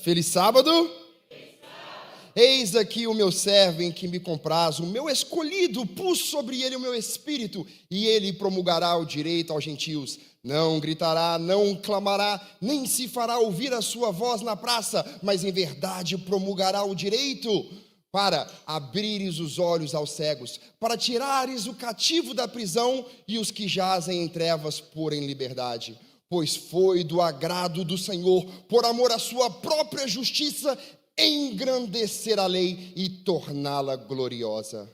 Feliz sábado. Eis aqui o meu servo em que me compraz, o meu escolhido, pus sobre ele o meu espírito, e ele promulgará o direito aos gentios. Não gritará, não clamará, nem se fará ouvir a sua voz na praça, mas em verdade promulgará o direito, para abrires os olhos aos cegos, para tirares o cativo da prisão e os que jazem em trevas pôr em liberdade. Pois foi do agrado do Senhor, por amor à sua própria justiça, engrandecer a lei e torná-la gloriosa.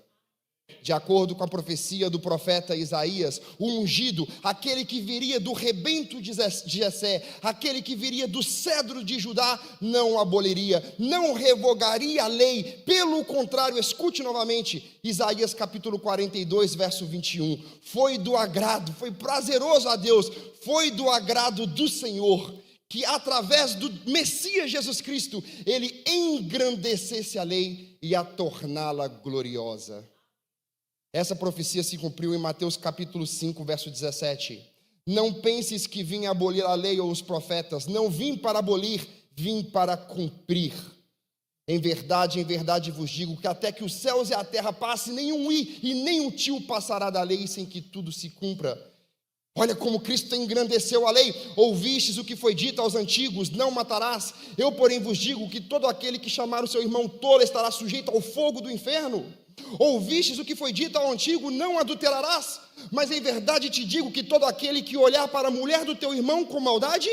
De acordo com a profecia do profeta Isaías, o ungido, aquele que viria do rebento de Jessé, aquele que viria do cedro de Judá, não aboliria, não revogaria a lei. Pelo contrário, escute novamente, Isaías capítulo 42, verso 21. Foi do agrado, foi prazeroso a Deus, foi do agrado do Senhor, que através do Messias Jesus Cristo, ele engrandecesse a lei e a torná-la gloriosa. Essa profecia se cumpriu em Mateus capítulo 5, verso 17. Não penses que vim abolir a lei ou os profetas. Não vim para abolir, vim para cumprir. Em verdade vos digo que até que os céus e a terra passem, nenhum i e nem um tio passará da lei sem que tudo se cumpra. Olha como Cristo engrandeceu a lei. Ouvistes o que foi dito aos antigos, não matarás. Eu, porém, vos digo que todo aquele que chamar o seu irmão tolo estará sujeito ao fogo do inferno. Ouvistes o que foi dito ao antigo, não adulterarás. Mas em verdade te digo que todo aquele que olhar para a mulher do teu irmão com maldade,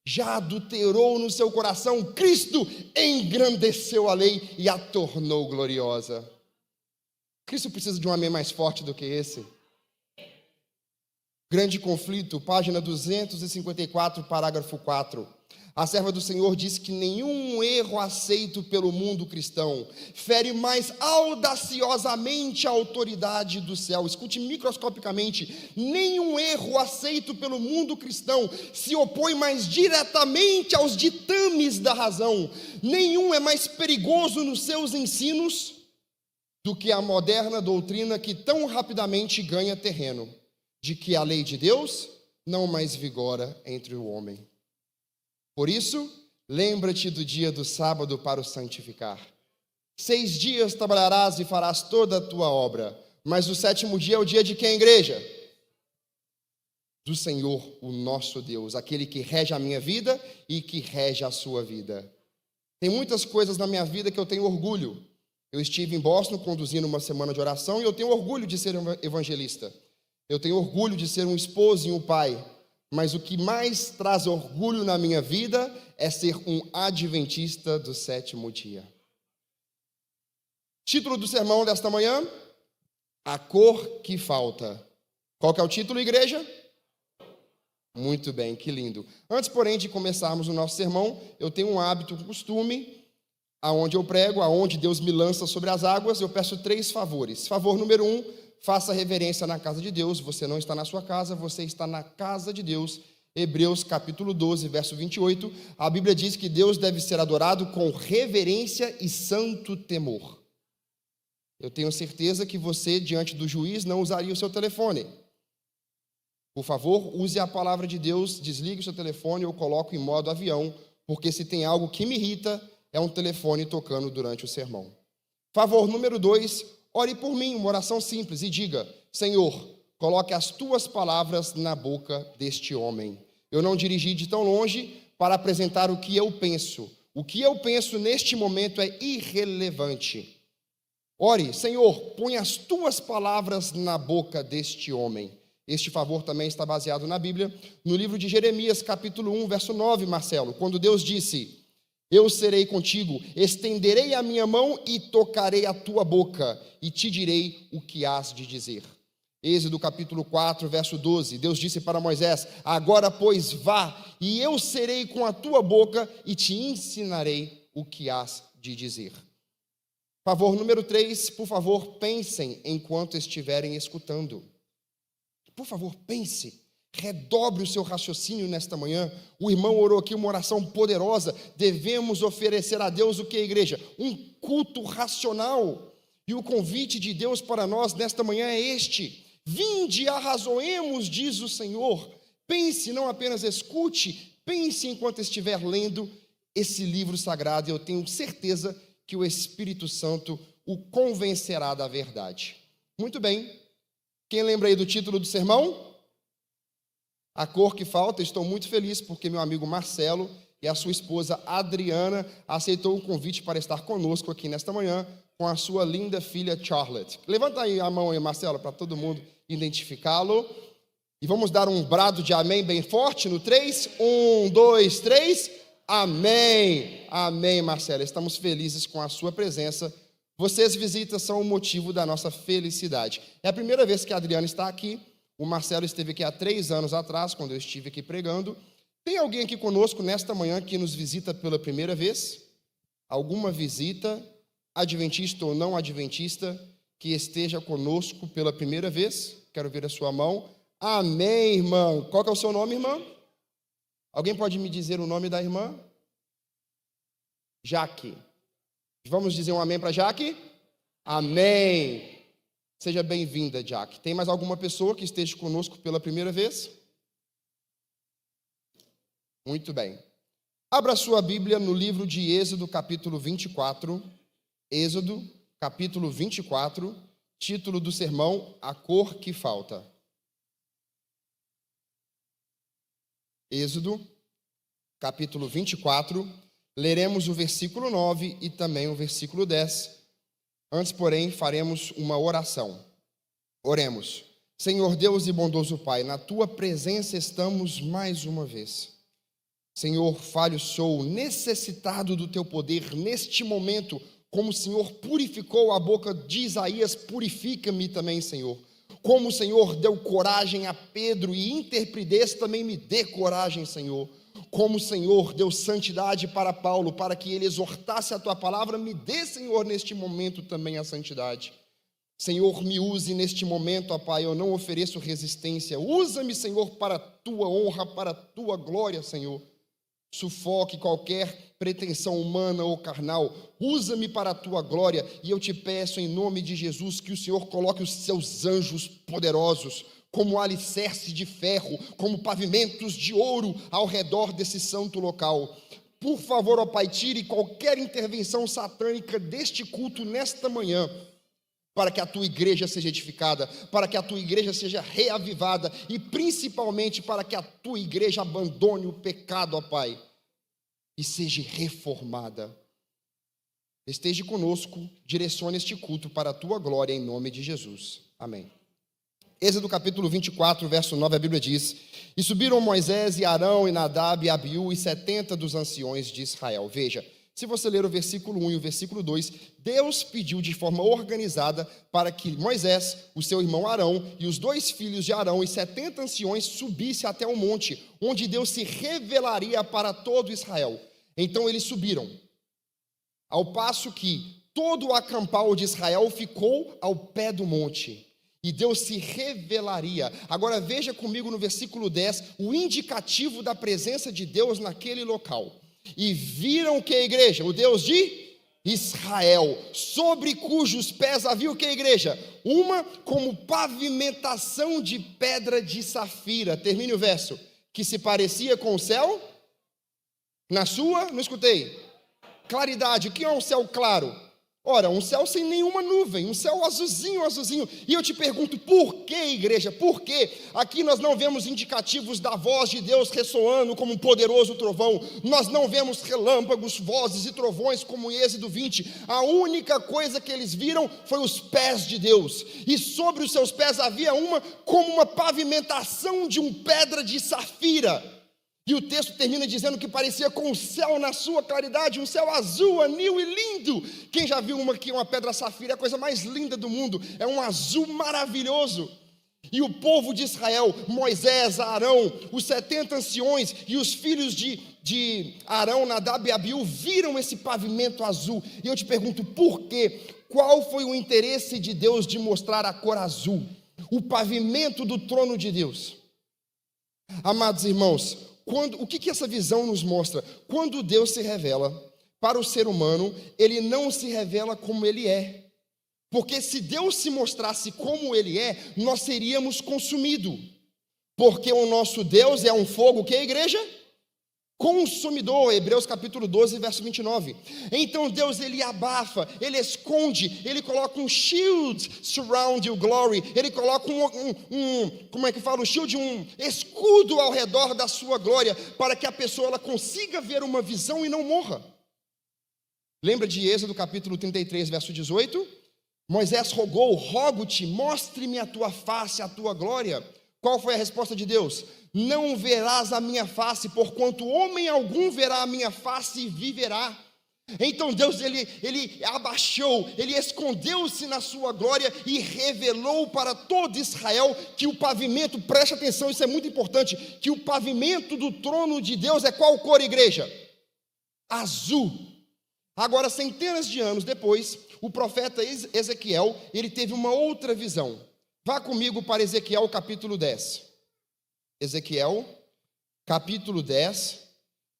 já adulterou no seu coração. Cristo engrandeceu a lei e a tornou gloriosa. Cristo precisa de um amém mais forte do que esse. Grande conflito, página 254, parágrafo 4. A serva do Senhor diz que nenhum erro aceito pelo mundo cristão fere mais audaciosamente a autoridade do céu. Escute microscopicamente, nenhum erro aceito pelo mundo cristão se opõe mais diretamente aos ditames da razão. Nenhum é mais perigoso nos seus ensinos do que a moderna doutrina que tão rapidamente ganha terreno, de que a lei de Deus não mais vigora entre o homem. Por isso, lembra-te do dia do sábado para o santificar. 6 dias trabalharás e farás toda a tua obra, mas o 7º dia é o dia de quem, igreja? Do Senhor, o nosso Deus, aquele que rege a minha vida e que rege a sua vida. Tem muitas coisas na minha vida que eu tenho orgulho. Eu estive em Boston conduzindo uma semana de oração e eu tenho orgulho de ser um evangelista. Eu tenho orgulho de ser um esposo e um pai, mas o que mais traz orgulho na minha vida é ser um adventista do 7º dia. Título do sermão desta manhã: A cor que falta. Qual que é o título, igreja? Muito bem, que lindo. Antes, porém, de começarmos o nosso sermão, eu tenho um hábito, um costume, aonde eu prego, aonde Deus me lança sobre as águas, eu peço 3 favores. Favor número 1, faça reverência na casa de Deus. Você não está na sua casa, você está na casa de Deus. Hebreus capítulo 12, verso 28, a Bíblia diz que Deus deve ser adorado com reverência e santo temor. Eu tenho certeza que você, diante do juiz, não usaria o seu telefone. Por favor, use a palavra de Deus, desligue o seu telefone ou coloque em modo avião, porque se tem algo que me irrita, é um telefone tocando durante o sermão. Favor número 2, ore por mim, uma oração simples, e diga: Senhor, coloque as tuas palavras na boca deste homem. Eu não dirigi de tão longe para apresentar o que eu penso. O que eu penso neste momento é irrelevante. Ore: Senhor, põe as tuas palavras na boca deste homem. Este favor também está baseado na Bíblia, no livro de Jeremias, capítulo 1, verso 9, Marcelo, quando Deus disse: Eu serei contigo, estenderei a minha mão e tocarei a tua boca, e te direi o que hás de dizer. Êxodo capítulo 4, verso 12, Deus disse para Moisés: Agora, pois, vá, e eu serei com a tua boca, e te ensinarei o que hás de dizer. Favor número 3, por favor, pensem enquanto estiverem escutando. Por favor, pense. Redobre o seu raciocínio nesta manhã. O irmão orou aqui uma oração poderosa. Devemos oferecer a Deus o que, igreja? Um culto racional. E o convite de Deus para nós nesta manhã é este: vinde, arrazoemos, diz o Senhor. Pense, não apenas escute, pense enquanto estiver lendo esse livro sagrado, e eu tenho certeza que o Espírito Santo o convencerá da verdade. Muito bem. Quem lembra aí do título do sermão? A cor que falta. Estou muito feliz porque meu amigo Marcelo e a sua esposa Adriana aceitou o convite para estar conosco aqui nesta manhã com a sua linda filha Charlotte. Levanta aí a mão aí, Marcelo, para todo mundo identificá-lo. E vamos dar um brado de amém bem forte no 3. 1, 2, 3. Amém. Amém, Marcelo. Estamos felizes com a sua presença. Vocês visitas são o motivo da nossa felicidade. É a primeira vez que a Adriana está aqui. O Marcelo esteve aqui há 3 anos atrás, quando eu estive aqui pregando. Tem alguém aqui conosco nesta manhã que nos visita pela primeira vez? Alguma visita, adventista ou não adventista, que esteja conosco pela primeira vez? Quero ver a sua mão. Amém, irmã. Qual que é o seu nome, irmã? Alguém pode me dizer o nome da irmã? Jaque. Vamos dizer um amém para Jaque? Amém. Seja bem-vinda, Jaque. Tem mais alguma pessoa que esteja conosco pela primeira vez? Muito bem. Abra sua Bíblia no livro de Êxodo, capítulo 24. Êxodo, capítulo 24, título do sermão, A Cor que Falta. Êxodo, capítulo 24, leremos o versículo 9 e também o versículo 10. Antes, porém, faremos uma oração. Oremos. Senhor Deus e bondoso Pai, na Tua presença estamos mais uma vez. Senhor, falho sou, necessitado do Teu poder neste momento, como o Senhor purificou a boca de Isaías, purifica-me também, Senhor. Como o Senhor deu coragem a Pedro e intrepidez, também me dê coragem, Senhor. Como o Senhor deu santidade para Paulo, para que ele exortasse a Tua palavra, me dê, Senhor, neste momento também a santidade. Senhor, me use neste momento, ó Pai, eu não ofereço resistência. Usa-me, Senhor, para a Tua honra, para a Tua glória, Senhor. Sufoque qualquer pretensão humana ou carnal. Usa-me para a Tua glória, e eu te peço em nome de Jesus que o Senhor coloque os Seus anjos poderosos como alicerce de ferro, como pavimentos de ouro ao redor desse santo local. Por favor, ó Pai, tire qualquer intervenção satânica deste culto nesta manhã, para que a Tua igreja seja edificada, para que a Tua igreja seja reavivada e principalmente para que a Tua igreja abandone o pecado, ó Pai, e seja reformada. Esteja conosco, direcione este culto para a Tua glória, em nome de Jesus. Amém. Êxodo capítulo 24, verso 9, a Bíblia diz: E subiram Moisés e Arão e Nadab e Abiú e 70 dos anciões de Israel. Veja, se você ler o versículo 1 e o versículo 2, Deus pediu de forma organizada para que Moisés, o seu irmão Arão e os 2 filhos de Arão e 70 anciões subissem até o monte, onde Deus se revelaria para todo Israel. Então eles subiram, ao passo que todo o acampau de Israel ficou ao pé do monte. E Deus se revelaria. Agora veja comigo no versículo 10, o indicativo da presença de Deus naquele local. E viram que a igreja, o Deus de Israel, sobre cujos pés havia o que, igreja? Uma como pavimentação de pedra de safira. Termine o verso. Que se parecia com o céu? Na sua, não escutei. Claridade. O que é um céu claro? Ora, um céu sem nenhuma nuvem, um céu azulzinho, azulzinho. E eu te pergunto, por que, igreja? Por quê? Aqui nós não vemos indicativos da voz de Deus ressoando como um poderoso trovão. Nós não vemos relâmpagos, vozes e trovões como em Êxodo 20. A única coisa que eles viram foi os pés de Deus. E sobre os seus pés havia como uma pavimentação de pedra de safira. E o texto termina dizendo que parecia com o céu na sua claridade, um céu azul, anil e lindo. Quem já viu uma pedra safira? É a coisa mais linda do mundo, é um azul maravilhoso. E o povo de Israel, Moisés, Arão, os 70 anciões e os filhos de Arão, Nadab e Abiú viram esse pavimento azul. E eu te pergunto, por quê? Qual foi o interesse de Deus de mostrar a cor azul? O pavimento do trono de Deus. Amados irmãos, o que essa visão nos mostra? Quando Deus se revela para o ser humano, Ele não se revela como Ele é. Porque se Deus se mostrasse como Ele é, nós seríamos consumidos. Porque o nosso Deus é um fogo, que é, igreja? consumidor, Hebreus capítulo 12, verso 29. Então Deus, ele abafa, ele esconde, ele coloca um shield surround your glory, ele coloca como é que fala, um shield, um escudo ao redor da sua glória, para que a pessoa ela consiga ver uma visão e não morra. Lembra de Êxodo capítulo 33, verso 18? Moisés rogou, rogo-te, mostre-me a tua face, a tua glória. Qual foi a resposta de Deus? Não verás a minha face, porquanto homem algum verá a minha face e viverá. Então Deus, ele abaixou, ele escondeu-se na sua glória e revelou para todo Israel que o pavimento, preste atenção, isso é muito importante, que o pavimento do trono de Deus é qual cor, igreja? Azul. Agora, centenas de anos depois, o profeta Ezequiel, ele teve uma outra visão. Vá comigo para Ezequiel capítulo 10. Ezequiel capítulo 10,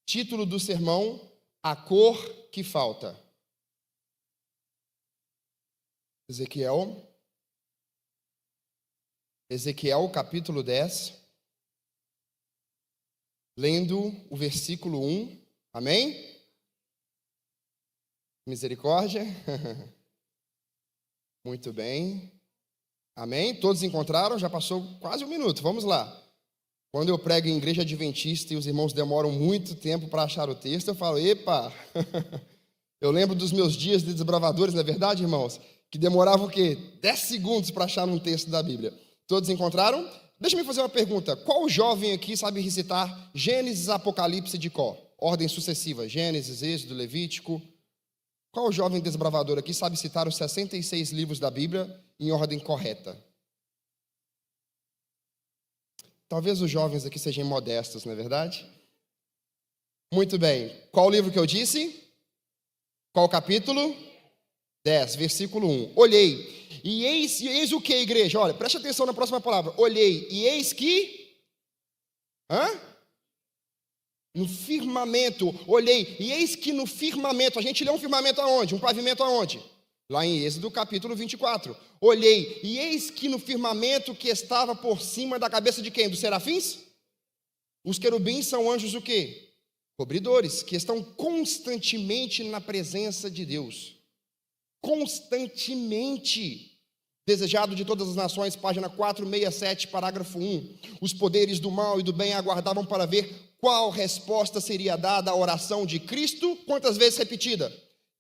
título do sermão, A Cor que Falta. Ezequiel capítulo 10, lendo o versículo 1, amém? Misericórdia. Muito bem. Amém? Todos encontraram? Já passou quase um minuto. Vamos lá. Quando eu prego em igreja adventista e os irmãos demoram muito tempo para achar o texto, eu falo, epa! Eu lembro dos meus dias de desbravadores, não é verdade, irmãos? Que demorava o quê? 10 segundos para achar um texto da Bíblia. Todos encontraram? Deixa eu fazer uma pergunta. Qual jovem aqui sabe recitar Gênesis, Apocalipse de cor? Ordem sucessiva. Gênesis, Êxodo, Levítico. Qual jovem desbravador aqui sabe citar os 66 livros da Bíblia em ordem correta? Talvez os jovens aqui sejam modestos, não é verdade? Muito bem. Qual livro que eu disse? Qual capítulo? 10, versículo 1. Olhei, e eis o que, igreja? Olha, preste atenção na próxima palavra. Olhei, e eis que... No firmamento, olhei, e eis que no firmamento, a gente lê um firmamento aonde? Um pavimento aonde? Lá em Êxodo capítulo 24. Olhei, e eis que no firmamento que estava por cima da cabeça de quem? Dos serafins? Os querubins são anjos o quê? Cobridores, que estão constantemente na presença de Deus. Constantemente. Desejado de todas as nações, página 467, parágrafo 1. Os poderes do mal e do bem aguardavam para ver qual resposta seria dada à oração de Cristo. Quantas vezes repetida?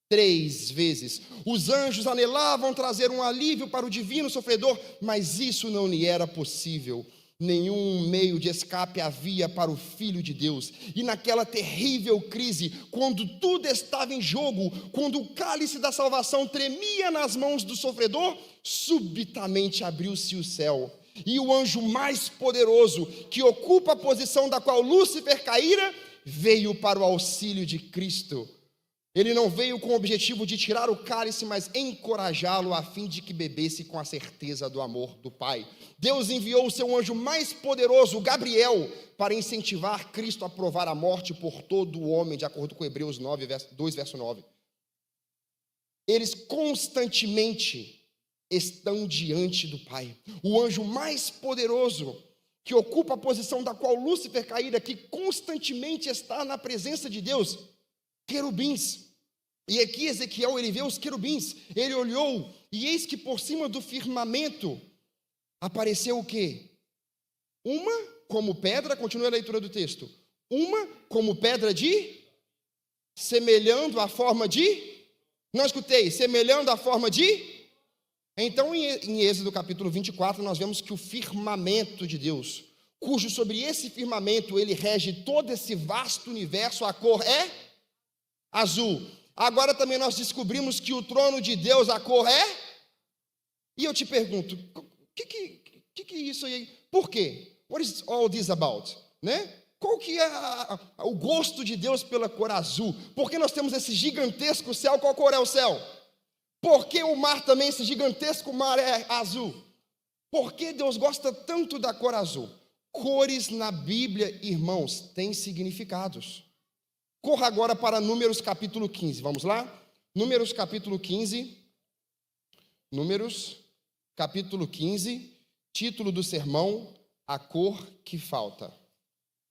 3 vezes. Os anjos anelavam trazer um alívio para o divino sofredor, mas isso não lhe era possível. Nenhum meio de escape havia para o Filho de Deus. E naquela terrível crise, quando tudo estava em jogo, quando o cálice da salvação tremia nas mãos do sofredor, subitamente abriu-se o céu. E o anjo mais poderoso, que ocupa a posição da qual Lúcifer caíra, veio para o auxílio de Cristo. Ele não veio com o objetivo de tirar o cálice, mas encorajá-lo a fim de que bebesse com a certeza do amor do Pai. Deus enviou o seu anjo mais poderoso, Gabriel, para incentivar Cristo a provar a morte por todo o homem, de acordo com Hebreus 2, verso 9. Eles constantemente estão diante do Pai. O anjo mais poderoso, que ocupa a posição da qual Lúcifer caíra, que constantemente está na presença de Deus, querubins. E aqui Ezequiel, ele vê os querubins, ele olhou, e eis que por cima do firmamento apareceu o quê? Uma como pedra, continua a leitura do texto, uma como pedra de, semelhando a forma de, não escutei, semelhando a forma de. Então em Êxodo capítulo 24 nós vemos que o firmamento de Deus, cujo sobre esse firmamento ele rege todo esse vasto universo, a cor é azul. Agora também nós descobrimos que o trono de Deus, a cor é? E eu te pergunto, o que é isso aí? Por quê? What is all this about? Né? Qual que é o gosto de Deus pela cor azul? Por que nós temos esse gigantesco céu? Qual cor é o céu? Por que o mar também, esse gigantesco mar é azul? Por que Deus gosta tanto da cor azul? Cores na Bíblia, irmãos, têm significados. Corra agora para Números capítulo 15, vamos lá? Números capítulo 15, título do sermão, A Cor que Falta.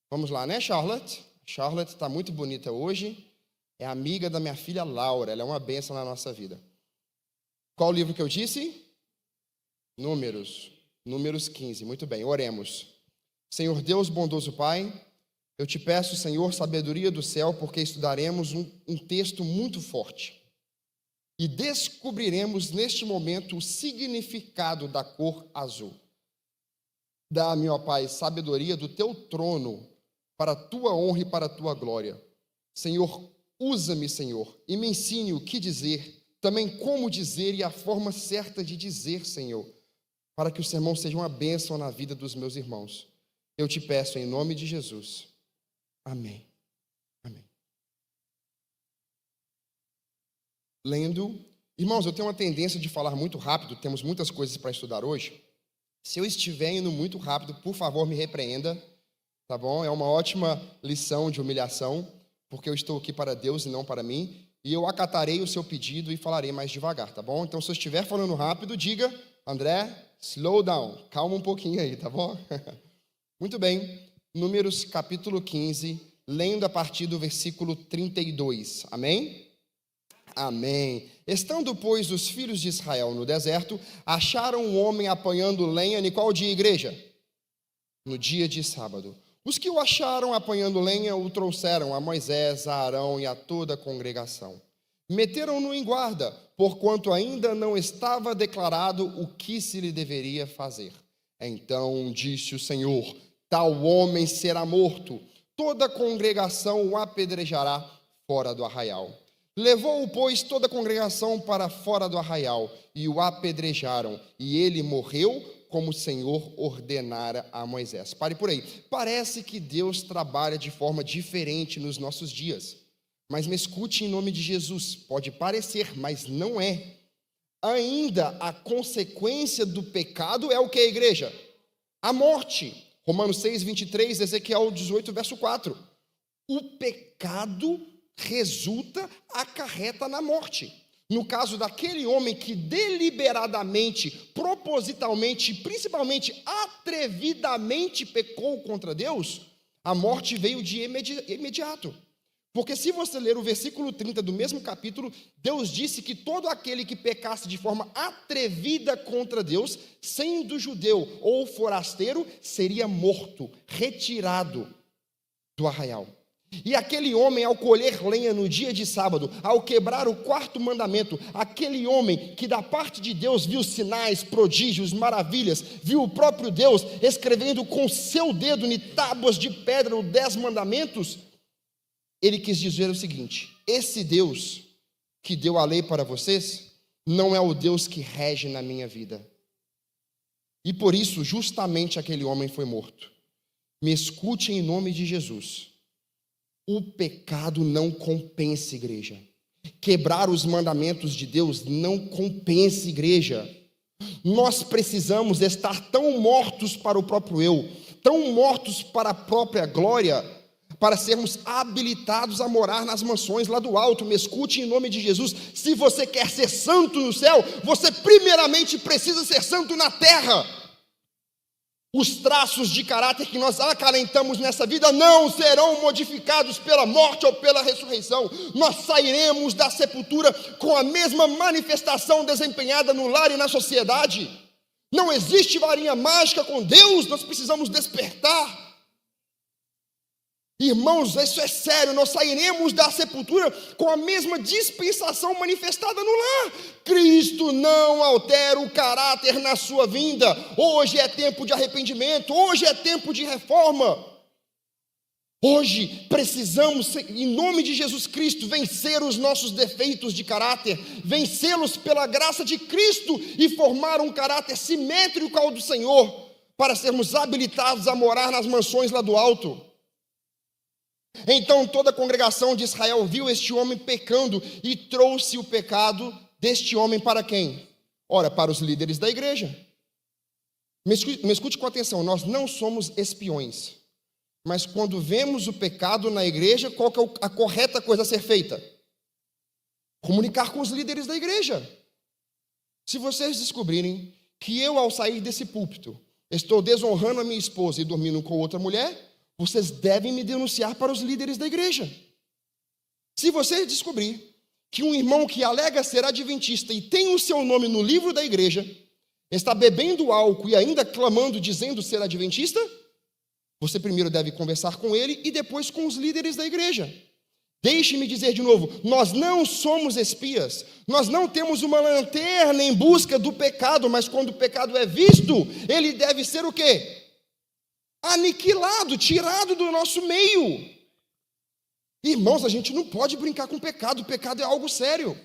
Vamos lá, né, Charlotte? Charlotte está muito bonita hoje. É amiga da minha filha Laura. Ela é uma bênção na nossa vida. Qual o livro que eu disse? Números. Números 15. Muito bem, oremos. Senhor Deus, bondoso Pai, eu te peço, Senhor, sabedoria do céu, porque estudaremos um texto muito forte. E descobriremos neste momento o significado da cor azul. Dá-me, ó Pai, sabedoria do teu trono, para a tua honra e para a tua glória. Senhor, usa-me, Senhor, e me ensine o que dizer, também como dizer e a forma certa de dizer, Senhor, para que o sermão seja uma bênção na vida dos meus irmãos. Eu te peço em nome de Jesus. Amém. Amém. Lendo. Irmãos, eu tenho uma tendência de falar muito rápido, temos muitas coisas para estudar hoje. Se eu estiver indo muito rápido, por favor, me repreenda, tá bom? É uma ótima lição de humilhação, porque eu estou aqui para Deus e não para mim, e eu acatarei o seu pedido e falarei mais devagar, tá bom? Então, se eu estiver falando rápido, diga, André, slow down, calma um pouquinho aí, tá bom? Muito bem, Números capítulo 15, lendo a partir do versículo 32, amém? Amém. Estando, pois, os filhos de Israel no deserto, acharam um homem apanhando lenha em qual dia, igreja? No dia de sábado. Os que o acharam apanhando lenha o trouxeram a Moisés, a Arão e a toda a congregação. Meteram-no em guarda, porquanto ainda não estava declarado o que se lhe deveria fazer. Então disse o Senhor: tal homem será morto, toda a congregação o apedrejará fora do arraial. Levou-o, pois, toda a congregação para fora do arraial, e o apedrejaram, e ele morreu, como o Senhor ordenara a Moisés. Pare por aí. Parece que Deus trabalha de forma diferente nos nossos dias. Mas me escute em nome de Jesus. Pode parecer, mas não é. Ainda a consequência do pecado é o que, igreja? A morte. Romanos 6, 23, Ezequiel 18, verso 4. O pecado acarreta na morte. No caso daquele homem que deliberadamente, propositalmente, principalmente atrevidamente pecou contra Deus, a morte veio de imediato. Porque se você ler o versículo 30 do mesmo capítulo, Deus disse que todo aquele que pecasse de forma atrevida contra Deus, sendo judeu ou forasteiro, seria morto, retirado do arraial. E aquele homem, ao colher lenha no dia de sábado, ao quebrar o quarto mandamento, aquele homem que da parte de Deus viu sinais, prodígios, maravilhas, viu o próprio Deus escrevendo com seu dedo em tábuas de pedra os 10 mandamentos, ele quis dizer o seguinte: esse Deus que deu a lei para vocês, não é o Deus que rege na minha vida. E por isso, justamente aquele homem foi morto. Me escute em nome de Jesus. O pecado não compensa, igreja. Quebrar os mandamentos de Deus não compensa, igreja. Nós precisamos estar tão mortos para o próprio eu, tão mortos para a própria glória, para sermos habilitados a morar nas mansões lá do alto. Me escute em nome de Jesus. Se você quer ser santo no céu, você primeiramente precisa ser santo na terra. Os traços de caráter que nós acalentamos nessa vida não serão modificados pela morte ou pela ressurreição. Nós sairemos da sepultura com a mesma manifestação desempenhada no lar e na sociedade. Não existe varinha mágica com Deus, nós precisamos despertar. Irmãos, isso é sério, nós sairemos da sepultura com a mesma dispensação manifestada no lar. Cristo não altera o caráter na sua vinda. Hoje é tempo de arrependimento, hoje é tempo de reforma. Hoje precisamos, em nome de Jesus Cristo, vencer os nossos defeitos de caráter, vencê-los pela graça de Cristo e formar um caráter simétrico ao do Senhor, para sermos habilitados a morar nas mansões lá do alto. Então toda a congregação de Israel viu este homem pecando e trouxe o pecado deste homem para quem? Ora, para os líderes da igreja. Me escute com atenção, nós não somos espiões, mas quando vemos o pecado na igreja, qual que é a correta coisa a ser feita? Comunicar com os líderes da igreja. Se vocês descobrirem que eu, ao sair desse púlpito, estou desonrando a minha esposa e dormindo com outra mulher, vocês devem me denunciar para os líderes da igreja. Se você descobrir que um irmão que alega ser adventista e tem o seu nome no livro da igreja, está bebendo álcool e ainda clamando, dizendo ser adventista, você primeiro deve conversar com ele e depois com os líderes da igreja. Deixe-me dizer de novo, nós não somos espias, nós não temos uma lanterna em busca do pecado, mas quando o pecado é visto, ele deve ser o quê? Aniquilado, tirado do nosso meio. Irmãos, a gente não pode brincar com o pecado é algo sério.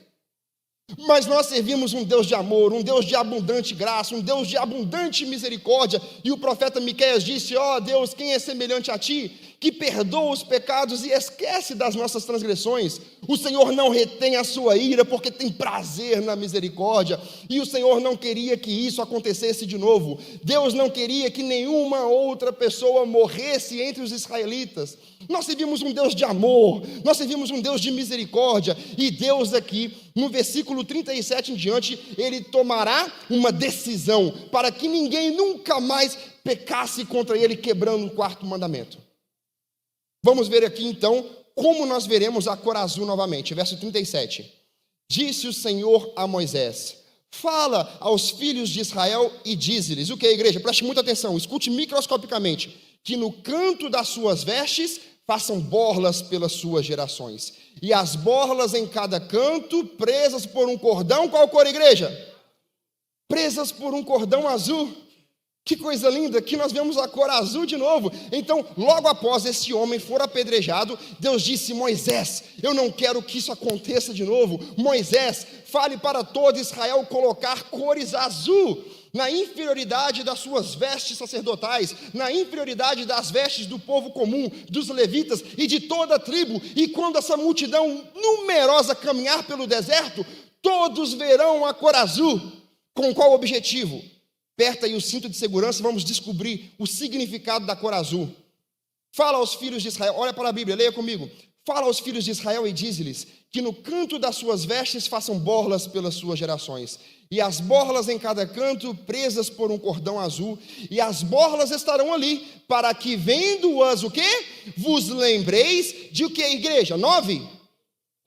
Mas nós servimos um Deus de amor, um Deus de abundante graça, um Deus de abundante misericórdia. E o profeta Miqueias disse: ó Deus, quem é semelhante a ti, que perdoa os pecados e esquece das nossas transgressões? O Senhor não retém a sua ira, porque tem prazer na misericórdia. E o Senhor não queria que isso acontecesse de novo. Deus não queria que nenhuma outra pessoa morresse entre os israelitas. Nós servimos um Deus de amor, nós servimos um Deus de misericórdia. E Deus aqui, no versículo 37 em diante, ele tomará uma decisão para que ninguém nunca mais pecasse contra ele, quebrando o quarto mandamento. Vamos ver aqui então como nós veremos a cor azul novamente. Verso 37. Disse o Senhor a Moisés: fala aos filhos de Israel e dize-lhes. O que, igreja? Preste muita atenção, escute microscopicamente. Que no canto das suas vestes façam borlas pelas suas gerações. E as borlas em cada canto, presas por um cordão. Qual cor, igreja? Presas por um cordão azul. Que coisa linda, que nós vemos a cor azul de novo. Então, logo após esse homem for apedrejado, Deus disse: Moisés, eu não quero que isso aconteça de novo. Moisés, fale para todo Israel colocar cores azul na inferioridade das suas vestes sacerdotais, na inferioridade das vestes do povo comum, dos levitas e de toda a tribo. E quando essa multidão numerosa caminhar pelo deserto, todos verão a cor azul. Com qual objetivo? Aperta aí o cinto de segurança, vamos descobrir o significado da cor azul. Fala aos filhos de Israel, olha para a Bíblia, leia comigo. Fala aos filhos de Israel e dize-lhes que no canto das suas vestes façam borlas pelas suas gerações. E as borlas em cada canto, presas por um cordão azul. E as borlas estarão ali, para que vendo-as o quê? Vos lembreis de o que, igreja? 9?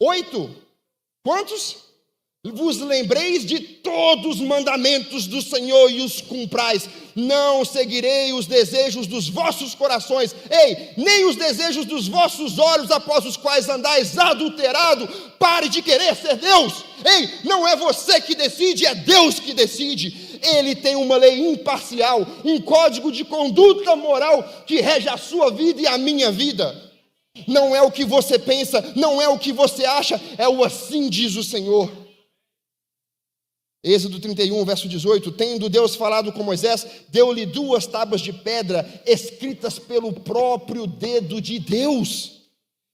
8? Quantos? Vos lembreis de todos os mandamentos do Senhor e os cumprais. Não seguirei os desejos dos vossos corações, nem os desejos dos vossos olhos, após os quais andais adulterado. Pare de querer ser Deus. Não é você que decide, é Deus que decide. Ele tem uma lei imparcial, um código de conduta moral que rege a sua vida e a minha vida. Não é o que você pensa, não é o que você acha, é o assim diz o Senhor. Êxodo 31, verso 18, tendo Deus falado com Moisés, deu-lhe 2 tábuas de pedra, escritas pelo próprio dedo de Deus.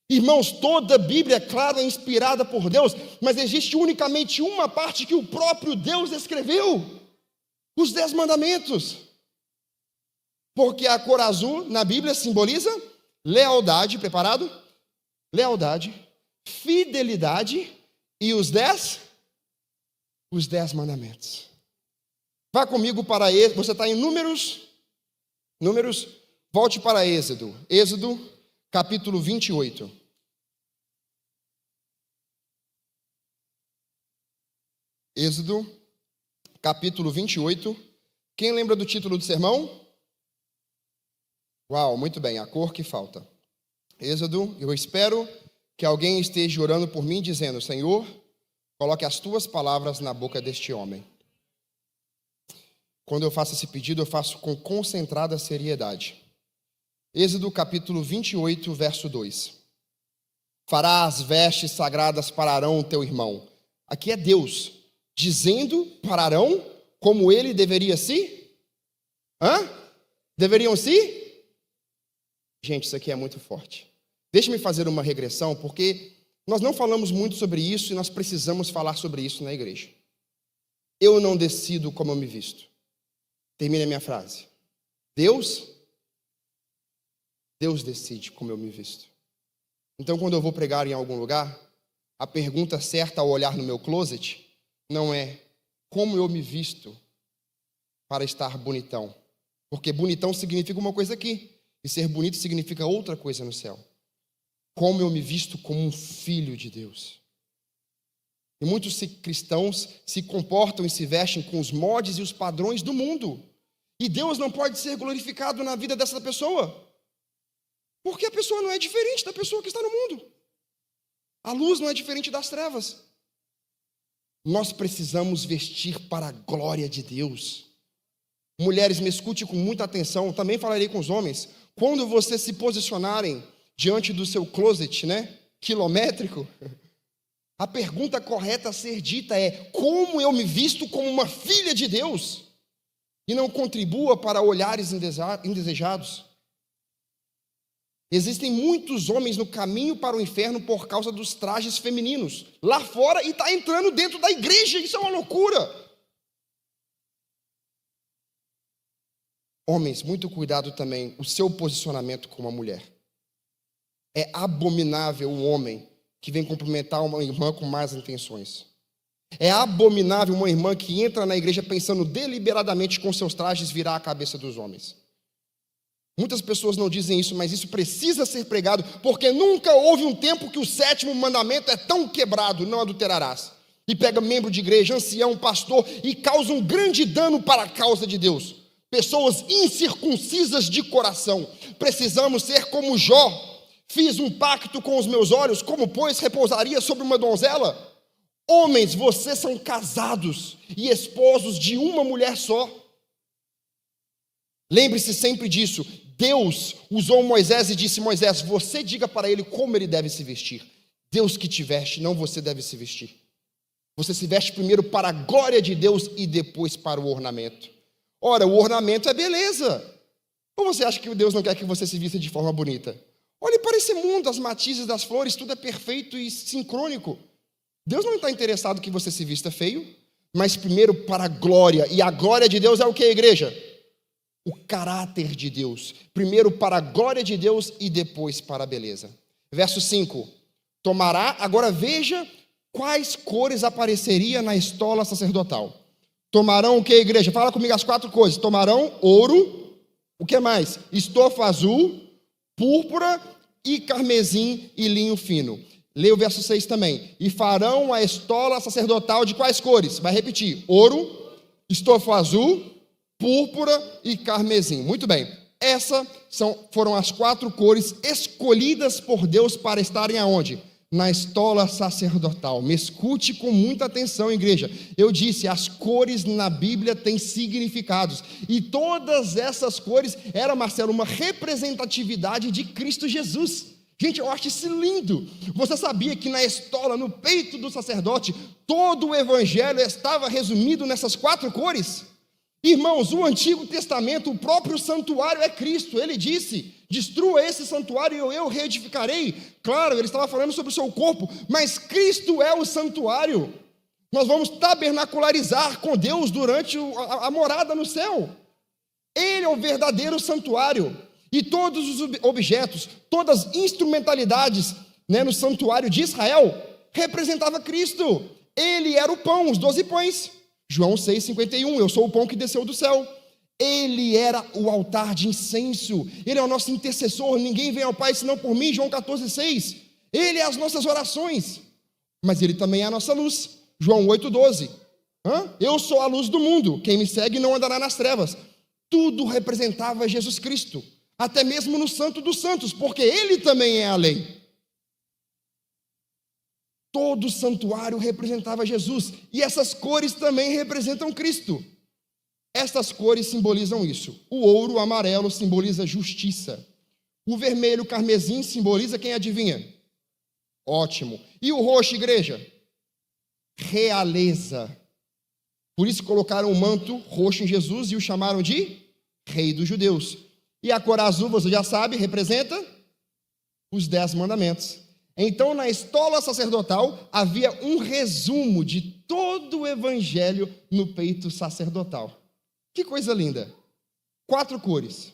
Irmãos, toda a Bíblia, é claro, é inspirada por Deus, mas existe unicamente uma parte que o próprio Deus escreveu, os 10 mandamentos. Porque a cor azul, na Bíblia, simboliza lealdade, preparado? Lealdade, fidelidade e os 10 mandamentos. Vá comigo para Êxodo, você está em Números, volte para Êxodo, capítulo 28. Êxodo, capítulo 28. Quem lembra do título do sermão? Uau, muito bem, a cor que falta. Êxodo, eu espero que alguém esteja orando por mim, dizendo: Senhor, coloque as tuas palavras na boca deste homem. Quando eu faço esse pedido, eu faço com concentrada seriedade. Êxodo capítulo 28, verso 2. Farás vestes sagradas para Arão, teu irmão. Aqui é Deus dizendo para Arão como ele deveria se? Deveriam se? Gente, isso aqui é muito forte. Deixa-me fazer uma regressão, porque nós não falamos muito sobre isso e nós precisamos falar sobre isso na igreja. Eu não decido como eu me visto. Termine a minha frase. Deus decide como eu me visto. Então, quando eu vou pregar em algum lugar, a pergunta certa ao olhar no meu closet não é como eu me visto para estar bonitão. Porque bonitão significa uma coisa aqui. E ser bonito significa outra coisa no céu. Como eu me visto como um filho de Deus. E muitos cristãos se comportam e se vestem com os moldes e os padrões do mundo. E Deus não pode ser glorificado na vida dessa pessoa. Porque a pessoa não é diferente da pessoa que está no mundo. A luz não é diferente das trevas. Nós precisamos vestir para a glória de Deus. Mulheres, me escute com muita atenção, também falarei com os homens. Quando vocês se posicionarem diante do seu closet, quilométrico, a pergunta correta a ser dita é: como eu me visto como uma filha de Deus? E não contribua para olhares indesejados. Existem muitos homens no caminho para o inferno por causa dos trajes femininos, lá fora, e está entrando dentro da igreja. Isso é uma loucura. Homens, muito cuidado também, o seu posicionamento com uma mulher. É abominável um homem que vem cumprimentar uma irmã com más intenções. É abominável uma irmã que entra na igreja pensando deliberadamente com seus trajes virar a cabeça dos homens. Muitas pessoas não dizem isso, mas isso precisa ser pregado, porque nunca houve um tempo que o 7º mandamento é tão quebrado: não adulterarás. E pega membro de igreja, ancião, pastor, e causa um grande dano para a causa de Deus. Pessoas incircuncisas de coração. Precisamos ser como Jó. Fiz um pacto com os meus olhos, como pois repousaria sobre uma donzela? Homens, vocês são casados e esposos de uma mulher só. Lembre-se sempre disso. Deus usou Moisés e disse: Moisés, você diga para ele como ele deve se vestir. Deus que te veste, não você deve se vestir. Você se veste primeiro para a glória de Deus e depois para o ornamento. Ora, o ornamento é beleza. Ou você acha que Deus não quer que você se vista de forma bonita? Olhe para esse mundo, as matizes das flores, tudo é perfeito e sincrônico. Deus não está interessado que você se vista feio, mas primeiro para a glória. E a glória de Deus é o que, igreja? O caráter de Deus. Primeiro para a glória de Deus e depois para a beleza. Verso 5. Tomará, agora veja quais cores apareceria na estola sacerdotal. Tomarão o que, igreja? Fala comigo as 4 coisas. Tomarão ouro, o que mais? Estofa azul, púrpura e carmesim e linho fino. Leia o verso 6 também. E farão a estola sacerdotal de quais cores? Vai repetir. Ouro, estofa azul, púrpura e carmesim. Muito bem. Essas foram as 4 cores escolhidas por Deus para estarem aonde? Na estola sacerdotal. Me escute com muita atenção, igreja. Eu disse, as cores na Bíblia têm significados. E todas essas cores eram, Marcelo, uma representatividade de Cristo Jesus. Gente, eu acho isso lindo. Você sabia que na estola, no peito do sacerdote, todo o evangelho estava resumido nessas 4 cores? Irmãos, o Antigo Testamento, o próprio santuário é Cristo. Ele disse: destrua esse santuário e eu reedificarei. Claro, ele estava falando sobre o seu corpo, mas Cristo é o santuário. Nós vamos tabernacularizar com Deus durante a morada no céu. Ele é o verdadeiro santuário. E todos os objetos, todas as instrumentalidades, no santuário de Israel, representava Cristo. Ele era o pão, os 12 pães. João 6,51, eu sou o pão que desceu do céu. Ele era o altar de incenso. Ele é o nosso intercessor. Ninguém vem ao Pai senão por mim. João 14,6. Ele é as nossas orações. Mas ele também é a nossa luz. João 8,12. Eu sou a luz do mundo. Quem me segue não andará nas trevas. Tudo representava Jesus Cristo. Até mesmo no Santo dos Santos, porque ele também é a lei. Todo o santuário representava Jesus. E essas cores também representam Cristo. Estas cores simbolizam isso. O ouro, o amarelo, simboliza justiça. O vermelho, carmesim, simboliza quem adivinha? Ótimo. E o roxo, igreja? Realeza. Por isso colocaram o manto roxo em Jesus e o chamaram de Rei dos Judeus. E a cor azul, você já sabe, representa os 10 mandamentos. Então, na estola sacerdotal, havia um resumo de todo o evangelho no peito sacerdotal. Que coisa linda. 4 cores.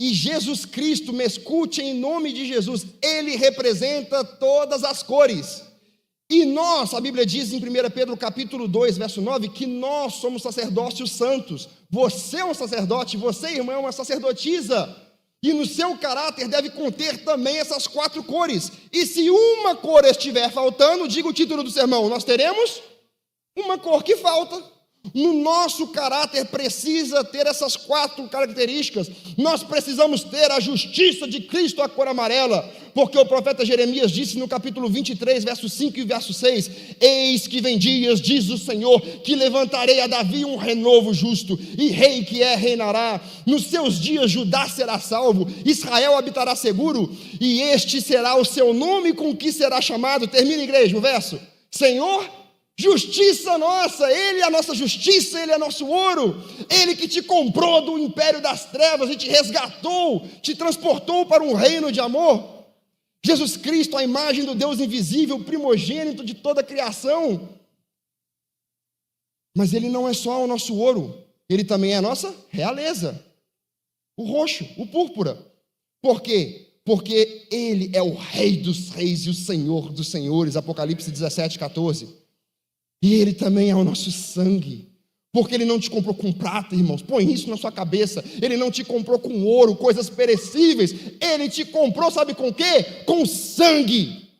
E Jesus Cristo, me escute em nome de Jesus, ele representa todas as cores. E nós, a Bíblia diz em 1 Pedro capítulo 2, verso 9, que nós somos sacerdócios santos. Você é um sacerdote, você, irmã, é uma sacerdotisa. E no seu caráter deve conter também essas 4 cores. E se uma cor estiver faltando, diga o título do sermão, nós teremos uma cor que falta. No nosso caráter precisa ter essas 4 características. Nós precisamos ter a justiça de Cristo, a cor amarela, porque o profeta Jeremias disse no capítulo 23, verso 5 e verso 6: eis que vem dias, diz o Senhor, que levantarei a Davi um renovo justo, e rei que reinará. Nos seus dias Judá será salvo, Israel habitará seguro, e este será o seu nome com que será chamado. Termina, igreja, o verso: Senhor, justiça nossa. Ele é a nossa justiça, Ele é nosso ouro. Ele que te comprou do império das trevas e te resgatou, te transportou para um reino de amor. Jesus Cristo, a imagem do Deus invisível, primogênito de toda a criação. Mas Ele não é só o nosso ouro, Ele também é a nossa realeza, o roxo, o púrpura. Por quê? Porque Ele é o Rei dos reis e o Senhor dos senhores. Apocalipse 17, 14. E Ele também é o nosso sangue, porque Ele não te comprou com prata, irmãos, põe isso na sua cabeça. Ele não te comprou com ouro, coisas perecíveis. Ele te comprou, sabe com o quê? Com sangue,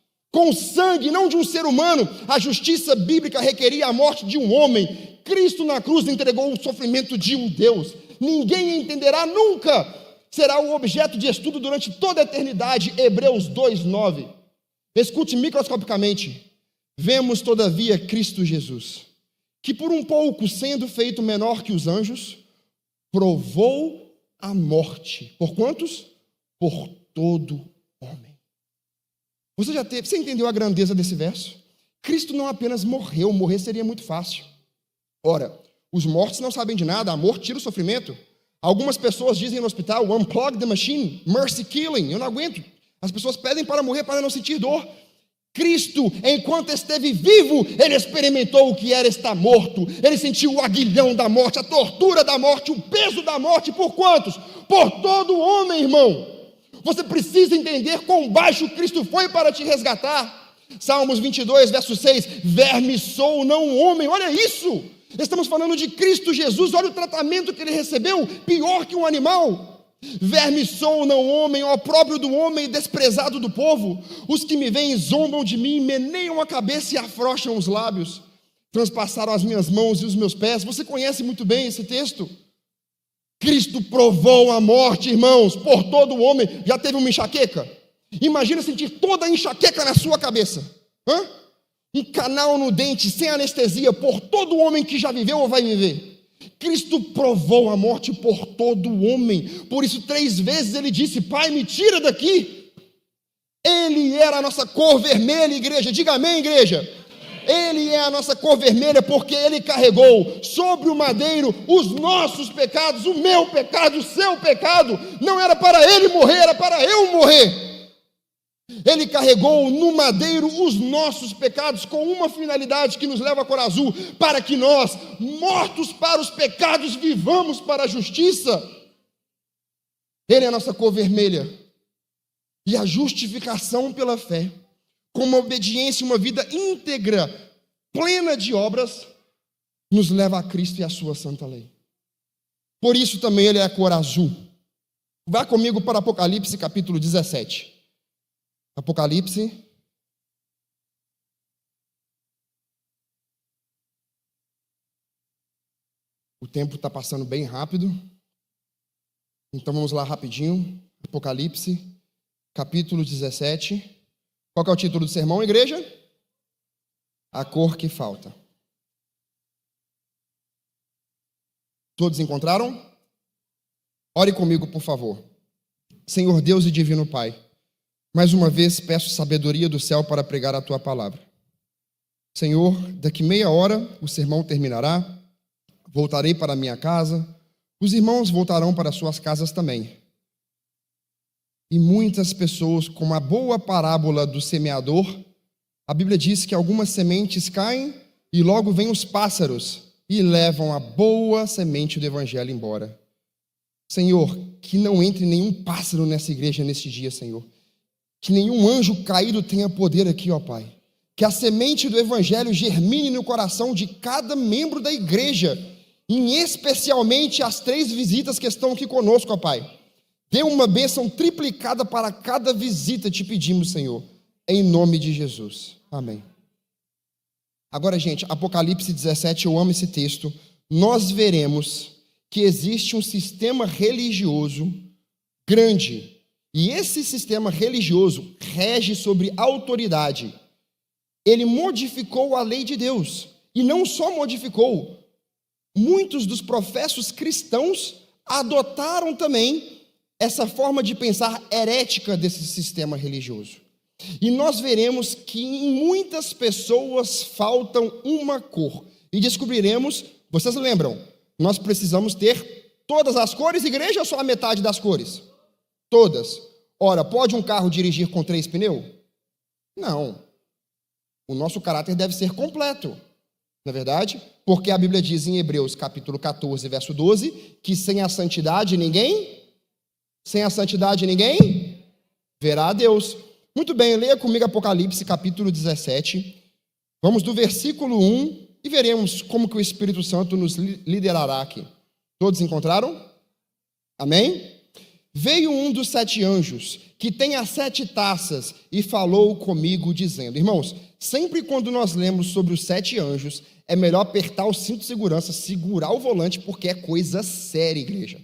não de um ser humano. A justiça bíblica requeria a morte de um homem. Cristo na cruz entregou o sofrimento de um Deus. Ninguém entenderá nunca, será o objeto de estudo durante toda a eternidade. Hebreus 2:9. Escute microscopicamente: vemos, todavia, Cristo Jesus, que por um pouco, sendo feito menor que os anjos, provou a morte. Por quantos? Por todo homem. Você entendeu a grandeza desse verso? Cristo não apenas morreu, morrer seria muito fácil. Ora, os mortos não sabem de nada, amor tira o sofrimento. Algumas pessoas dizem no hospital: unplug the machine, mercy killing. Eu não aguento. As pessoas pedem para morrer para não sentir dor. Cristo, enquanto esteve vivo, Ele experimentou o que era estar morto. Ele sentiu o aguilhão da morte, a tortura da morte, o peso da morte. Por quantos? Por todo homem, irmão. Você precisa entender quão baixo Cristo foi para te resgatar. Salmos 22, verso 6: verme sou, não um homem. Olha isso, estamos falando de Cristo Jesus. Olha o tratamento que Ele recebeu, pior que um animal. Verme sou, não homem, opróbrio do homem, desprezado do povo. Os que me veem zombam de mim, meneiam a cabeça e afrouxam os lábios. Transpassaram as minhas mãos e os meus pés. Você conhece muito bem esse texto. Cristo provou a morte, irmãos, por todo homem. Já teve uma enxaqueca? Imagina sentir toda a enxaqueca na sua cabeça. Um canal no dente, sem anestesia, por todo homem que já viveu ou vai viver. Cristo provou a morte por todo homem. Por isso 3 vezes Ele disse: Pai, me tira daqui. Ele era a nossa cor vermelha, igreja. Diga amém, igreja. Ele é a nossa cor vermelha porque Ele carregou sobre o madeiro os nossos pecados, o meu pecado, o seu pecado. Não era para Ele morrer, era para eu morrer. Ele carregou no madeiro os nossos pecados com uma finalidade que nos leva à cor azul: para que nós, mortos para os pecados, vivamos para a justiça. Ele é a nossa cor vermelha. E a justificação pela fé, com uma obediência, uma vida íntegra, plena de obras, nos leva a Cristo e a sua santa lei. Por isso também Ele é a cor azul. Vá comigo para Apocalipse capítulo 17. Apocalipse, o tempo está passando bem rápido, então vamos lá rapidinho. Apocalipse, capítulo 17. Qual que é o título do sermão, igreja? A cor que falta. Todos encontraram? Ore comigo, por favor. Senhor Deus e divino Pai, mais uma vez peço sabedoria do céu para pregar a Tua palavra. Senhor, daqui meia hora o sermão terminará, voltarei para a minha casa, os irmãos voltarão para suas casas também. E muitas pessoas, como a boa parábola do semeador, a Bíblia diz que algumas sementes caem e logo vêm os pássaros e levam a boa semente do evangelho embora. Senhor, que não entre nenhum pássaro nessa igreja nesse dia, Senhor. Que nenhum anjo caído tenha poder aqui, ó Pai. Que a semente do evangelho germine no coração de cada membro da igreja, e especialmente as 3 visitas que estão aqui conosco, ó Pai. Dê uma bênção triplicada para cada visita, te pedimos, Senhor, em nome de Jesus. Amém. Agora, gente, Apocalipse 17, eu amo esse texto. Nós veremos que existe um sistema religioso grande. E esse sistema religioso rege sobre autoridade. Ele modificou a lei de Deus. E não só modificou, muitos dos professos cristãos adotaram também essa forma de pensar herética desse sistema religioso. E nós veremos que em muitas pessoas faltam uma cor. E descobriremos, vocês lembram, nós precisamos ter todas as cores, igreja, ou só a metade das cores? Todas. Ora, pode um carro dirigir com 3 pneus? Não. O nosso caráter deve ser completo. Não é verdade? Porque a Bíblia diz em Hebreus capítulo 14, verso 12, que sem a santidade ninguém verá a Deus. Muito bem, leia comigo Apocalipse capítulo 17. Vamos do versículo 1 e veremos como que o Espírito Santo nos liderará aqui. Todos encontraram? Amém? Veio um dos 7 anjos, que tem as 7 taças, e falou comigo, dizendo... Irmãos, sempre quando nós lemos sobre os 7 anjos, é melhor apertar o cinto de segurança, segurar o volante, porque é coisa séria, igreja.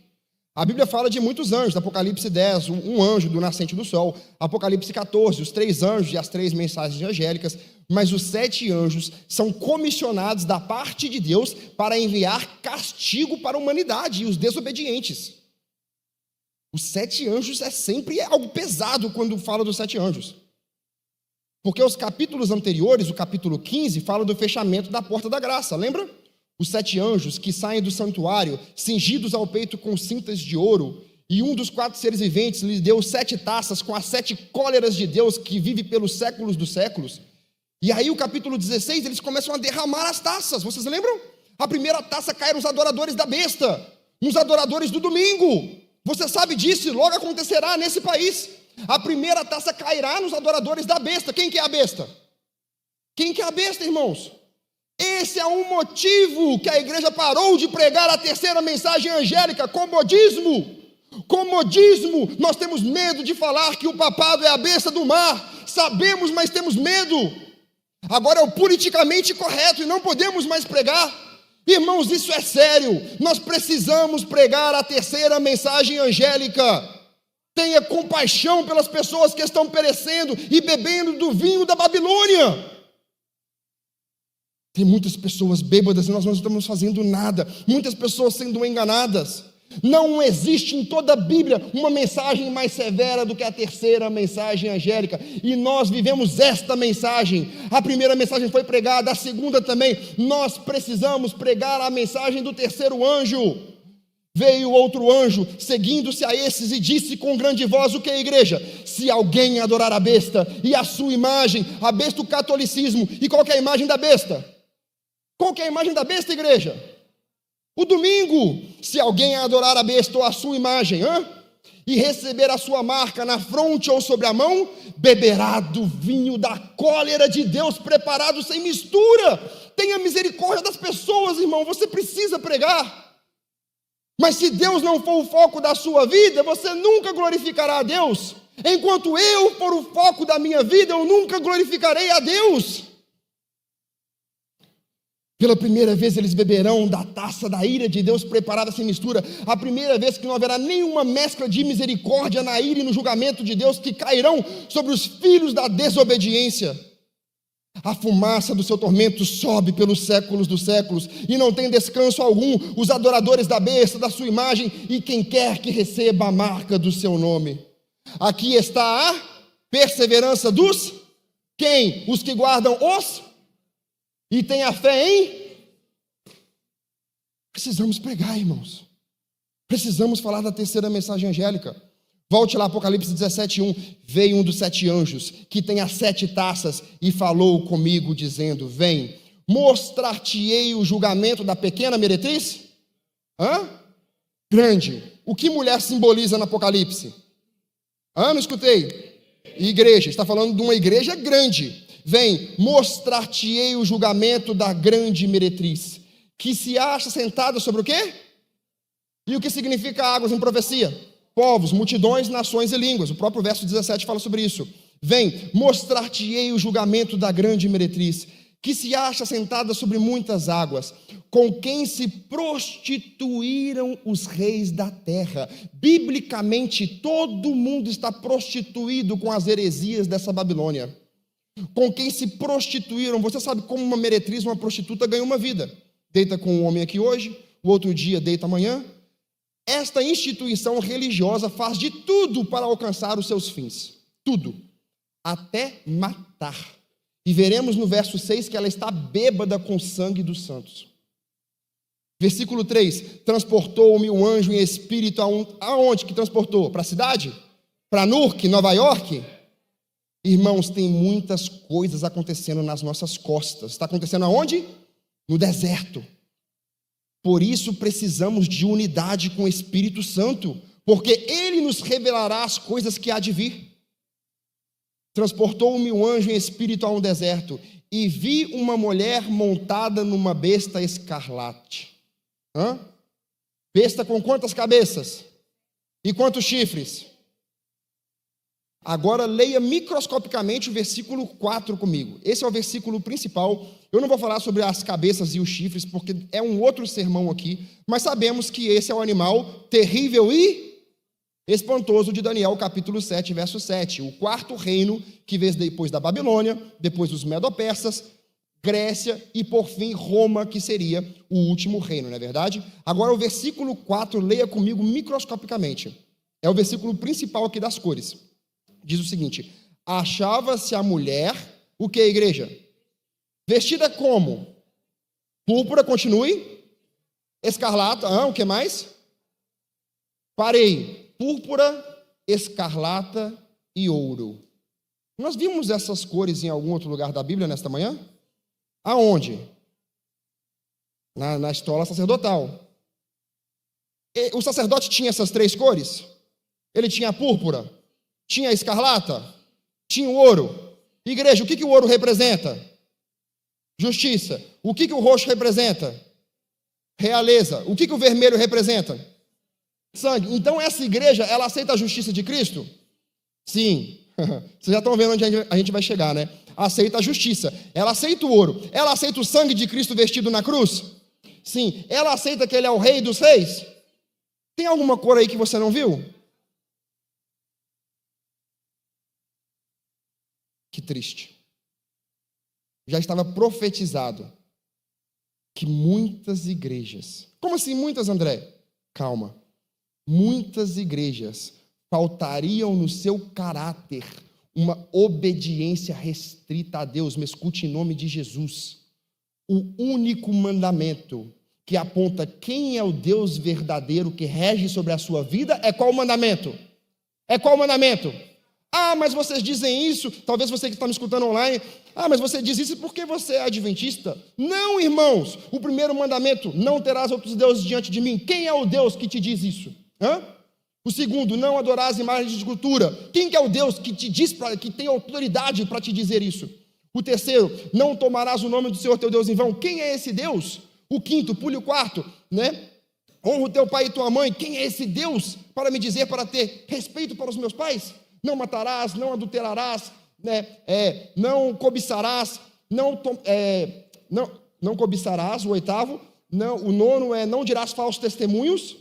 A Bíblia fala de muitos anjos, Apocalipse 10, um anjo do nascente do sol, Apocalipse 14, os 3 anjos e as 3 mensagens angélicas, mas os 7 anjos são comissionados da parte de Deus para enviar castigo para a humanidade e os desobedientes. Os 7 anjos é sempre algo pesado quando fala dos 7 anjos. Porque os capítulos anteriores, o capítulo 15, fala do fechamento da porta da graça, lembra? Os 7 anjos que saem do santuário, cingidos ao peito com cintas de ouro, e um dos 4 seres viventes lhe deu 7 taças com as 7 cóleras de Deus que vive pelos séculos dos séculos. E aí o capítulo 16, eles começam a derramar as taças, vocês lembram? A primeira taça cai nos adoradores da besta, nos adoradores do domingo. Você sabe disso, e logo acontecerá nesse país. A primeira taça cairá nos adoradores da besta. Quem que é a besta? Quem que é a besta, irmãos? Esse é um motivo que a igreja parou de pregar a terceira mensagem angélica, comodismo. Comodismo, nós temos medo de falar que o papado é a besta do mar. Sabemos, mas temos medo. Agora é o politicamente correto e não podemos mais pregar. Irmãos, isso é sério. Nós precisamos pregar a terceira mensagem angélica. Tenha compaixão pelas pessoas que estão perecendo e bebendo do vinho da Babilônia. Tem muitas pessoas bêbadas e nós não estamos fazendo nada. Muitas pessoas sendo enganadas. Não existe em toda a Bíblia uma mensagem mais severa do que a terceira mensagem angélica. E nós vivemos esta mensagem. A primeira mensagem foi pregada, a segunda também. Nós precisamos pregar a mensagem do terceiro anjo. Veio outro anjo, seguindo-se a esses, e disse com grande voz: o que é a igreja? Se alguém adorar a besta e a sua imagem, a besta, o catolicismo. E qual que é a imagem da besta? Qual que é a imagem da besta, igreja? O domingo. Se alguém adorar a besta ou a sua imagem, e receber a sua marca na fronte ou sobre a mão, beberá do vinho da cólera de Deus, preparado sem mistura. Tenha misericórdia das pessoas, irmão. Você precisa pregar. Mas se Deus não for o foco da sua vida, você nunca glorificará a Deus. Enquanto eu for o foco da minha vida, eu nunca glorificarei a Deus. Pela primeira vez eles beberão da taça da ira de Deus preparada sem mistura. A primeira vez que não haverá nenhuma mescla de misericórdia na ira e no julgamento de Deus que cairão sobre os filhos da desobediência. A fumaça do seu tormento sobe pelos séculos dos séculos e não tem descanso algum os adoradores da besta, da sua imagem e quem quer que receba a marca do seu nome. Aqui está a perseverança dos quem? Os que guardam os e têm a fé em? Precisamos pregar, irmãos. Precisamos falar da terceira mensagem angélica. Volte lá, Apocalipse 17:1. Veio um dos 7 anjos, que tem as 7 taças, e falou comigo, dizendo: vem, mostrar-te-ei o julgamento da pequena meretriz? Grande. O que mulher simboliza no Apocalipse? Não escutei. Igreja, está falando de uma igreja grande. Vem, mostrar-te-ei o julgamento da grande meretriz, que se acha sentada sobre o quê? E o que significa águas em profecia? povos, multidões, nações e línguas. O próprio verso 17 fala sobre isso. Vem, mostrar-te-ei o julgamento da grande meretriz, que se acha sentada sobre muitas águas, com quem se prostituíram os reis da terra. Biblicamente, todo mundo está prostituído com as heresias dessa Babilônia. Com quem se prostituíram. Você sabe como uma meretriz, uma prostituta, ganha uma vida. Deita com um homem aqui hoje, o outro dia deita amanhã. Esta instituição religiosa faz de tudo para alcançar os seus fins. Tudo. Até matar. E veremos no verso 6 que ela está bêbada com o sangue dos santos. Versículo 3. Transportou-me o anjo em espírito aonde que transportou? Para a cidade? Para Newark, Nova York? Irmãos, tem muitas coisas acontecendo nas nossas costas. Está acontecendo aonde? No deserto. Por isso precisamos de unidade com o Espírito Santo, porque Ele nos revelará as coisas que há de vir. Transportou-me o anjo em espírito a um deserto, e vi uma mulher montada numa besta escarlate. Besta com quantas cabeças? E quantos chifres? Agora leia microscopicamente o versículo 4 comigo. Esse é o versículo principal. Eu não vou falar sobre as cabeças e os chifres, porque é um outro sermão aqui, mas sabemos que esse é o animal terrível e espantoso de Daniel, capítulo 7, verso 7. O quarto reino que veio depois da Babilônia, depois dos Medo-Persas, Grécia e, por fim, Roma, que seria o último reino, não é verdade? Agora o versículo 4, leia comigo microscopicamente. É o versículo principal aqui das cores. Diz o seguinte: achava-se a mulher, o que, igreja? Vestida como? Púrpura, continue. Escarlata, o que mais? Parei. Púrpura, escarlata e ouro. Nós vimos essas cores em algum outro lugar da Bíblia nesta manhã? Aonde? Na estola sacerdotal. O sacerdote tinha essas três cores? Ele tinha a púrpura, tinha a escarlata, tinha o ouro. Igreja, o que o ouro representa? Justiça. O que o roxo representa? Realeza. O que o vermelho representa? Sangue. Então essa igreja, ela aceita a justiça de Cristo? Sim. Vocês já estão vendo onde a gente vai chegar, né? Aceita a justiça. Ela aceita o ouro. Ela aceita o sangue de Cristo vestido na cruz? Sim. Ela aceita que Ele é o Rei dos Reis? Tem alguma cor aí que você não viu? Que triste. Já estava profetizado que muitas igrejas... Como assim muitas, André? Calma. Muitas igrejas faltariam no seu caráter uma obediência restrita a Deus. Me escute em nome de Jesus. O único mandamento que aponta quem é o Deus verdadeiro que rege sobre a sua vida é qual mandamento? É qual mandamento? Ah, mas vocês dizem isso, talvez você que está me escutando online, mas você diz isso porque você é adventista. Não, irmãos, o primeiro mandamento, não terás outros deuses diante de mim. Quem é o Deus que te diz isso? O segundo, não adorarás imagens de escultura. Quem que é o Deus que te diz, que tem autoridade para te dizer isso? O terceiro, não tomarás o nome do Senhor teu Deus em vão. Quem é esse Deus? O quinto, pule o quarto, né? Honra o teu pai e tua mãe. Quem é esse Deus para me dizer, para ter respeito para os meus pais? Não matarás, não adulterarás, né? Não cobiçarás, não cobiçarás, o oitavo. Não, o nono é não dirás falsos testemunhos.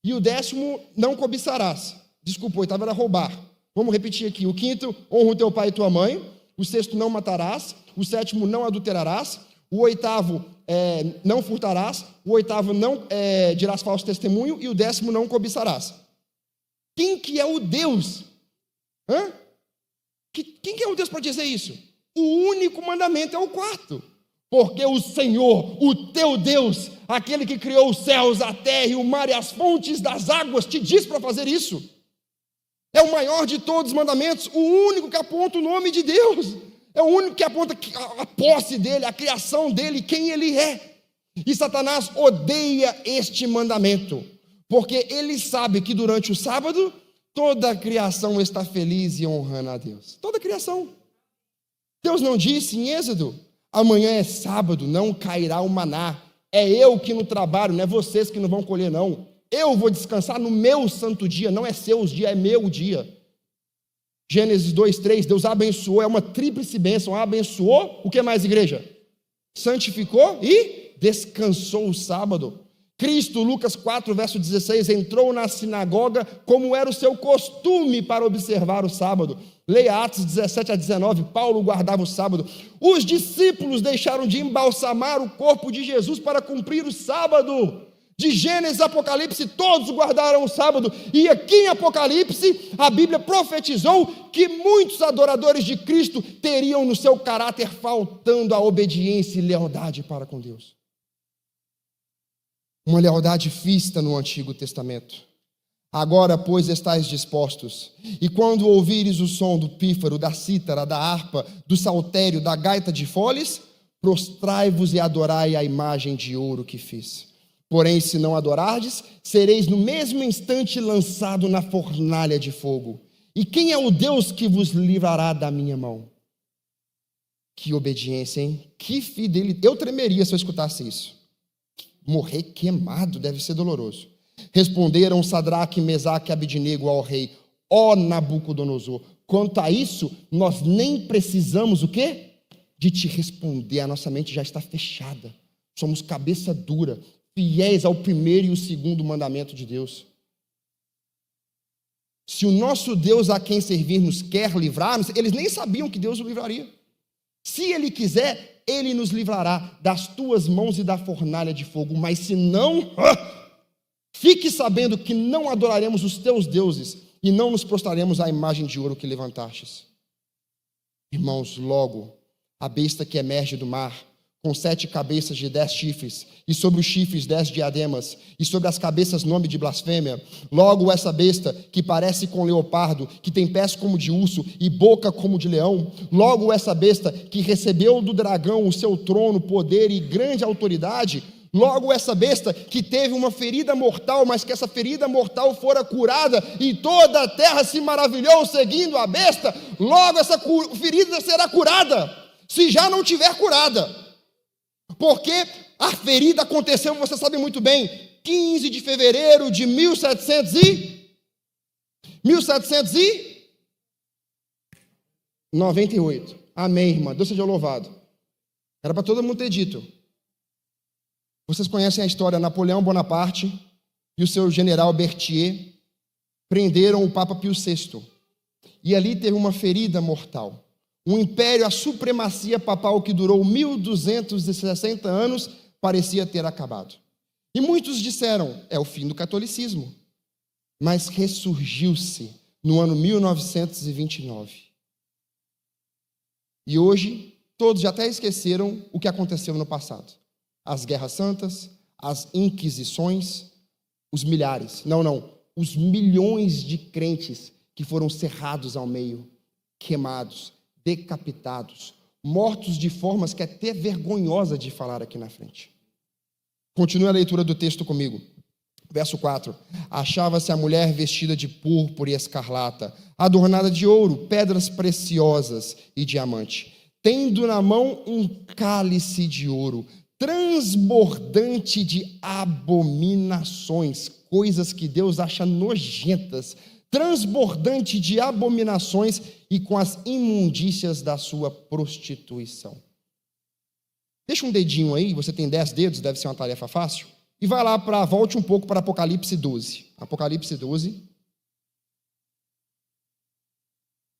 E o décimo, não cobiçarás. Desculpa, o oitavo era roubar. Vamos repetir aqui. O quinto, honra o teu pai e tua mãe. O sexto, não matarás. O sétimo, não adulterarás. O oitavo, não furtarás. O oitavo, não dirás falso testemunho. E o décimo, não cobiçarás. Quem que é o Deus? Quem que é o Deus para dizer isso? O único mandamento é o quarto. Porque o Senhor, o teu Deus, aquele que criou os céus, a terra e o mar e as fontes das águas, te diz para fazer isso. É o maior de todos os mandamentos, o único que aponta o nome de Deus. É o único que aponta a posse dele, a criação dele, quem ele é. E Satanás odeia este mandamento, porque ele sabe que durante o sábado, toda a criação está feliz e honrando a Deus. Toda a criação. Deus não disse em Êxodo: amanhã é sábado, não cairá o maná. É eu que não trabalho, não é vocês que não vão colher, não. Eu vou descansar no meu santo dia, não é seu dia, é meu dia. Gênesis 2:3, Deus abençoou, é uma tríplice bênção, abençoou, o que mais, igreja? Santificou e descansou o sábado. Cristo, Lucas 4, verso 16, entrou na sinagoga como era o seu costume para observar o sábado. Leia Atos 17-19, Paulo guardava o sábado. Os discípulos deixaram de embalsamar o corpo de Jesus para cumprir o sábado. De Gênesis a Apocalipse, todos guardaram o sábado. E aqui em Apocalipse, a Bíblia profetizou que muitos adoradores de Cristo teriam no seu caráter faltando a obediência e lealdade para com Deus. Uma lealdade vista no Antigo Testamento. Agora, pois, estáis dispostos, e quando ouvires o som do pífaro, da cítara, da harpa, do saltério, da gaita de foles, prostrai-vos e adorai a imagem de ouro que fiz. Porém, se não adorardes, sereis no mesmo instante lançado na fornalha de fogo. E quem é o Deus que vos livrará da minha mão? Que obediência, hein? Que fidelidade. Eu tremeria se eu escutasse isso. Morrer queimado deve ser doloroso. Responderam Sadraque, Mesaque e Abednego ao rei: ó Nabucodonosor, quanto a isso, nós nem precisamos o quê? De te responder, a nossa mente já está fechada. Somos cabeça dura, fiéis ao primeiro e o segundo mandamento de Deus. Se o nosso Deus a quem servirmos quer livrar-nos, eles nem sabiam que Deus o livraria. Se Ele quiser, Ele nos livrará das tuas mãos e da fornalha de fogo. Mas se não, fique sabendo que não adoraremos os teus deuses e não nos prostraremos à imagem de ouro que levantastes. Irmãos, logo, a besta que emerge do mar, com 7 cabeças de 10 chifres, e sobre os chifres 10 diademas, e sobre as cabeças nome de blasfêmia. Logo essa besta, que parece com leopardo, que tem pés como de urso e boca como de leão. Logo essa besta, que recebeu do dragão o seu trono, poder e grande autoridade. Logo essa besta, que teve uma ferida mortal, mas que essa ferida mortal fora curada, e toda a terra se maravilhou seguindo a besta. Logo essa ferida será curada, se já não tiver curada. Porque a ferida aconteceu, você sabe muito bem, 15 de fevereiro de 1798. Amém, irmã. Deus seja louvado. Era para todo mundo ter dito. Vocês conhecem a história, Napoleão Bonaparte e o seu general Berthier prenderam o Papa Pio VI. E ali teve uma ferida mortal. Um império, a supremacia papal que durou 1260 anos, parecia ter acabado. E muitos disseram, é o fim do catolicismo. Mas ressurgiu-se no ano 1929. E hoje, todos já até esqueceram o que aconteceu no passado. As guerras santas, as inquisições, os milhares, os milhões de crentes que foram cerrados ao meio, queimados, decapitados, mortos de formas que é até vergonhosa de falar aqui na frente. Continue a leitura do texto comigo. Verso 4. Achava-se a mulher vestida de púrpura e escarlata, adornada de ouro, pedras preciosas e diamante, tendo na mão um cálice de ouro, transbordante de abominações, coisas que Deus acha nojentas, transbordante de abominações e com as imundícias da sua prostituição. Deixa um dedinho aí, você tem 10 dedos, deve ser uma tarefa fácil, e vai lá volte um pouco para Apocalipse 12. Apocalipse 12.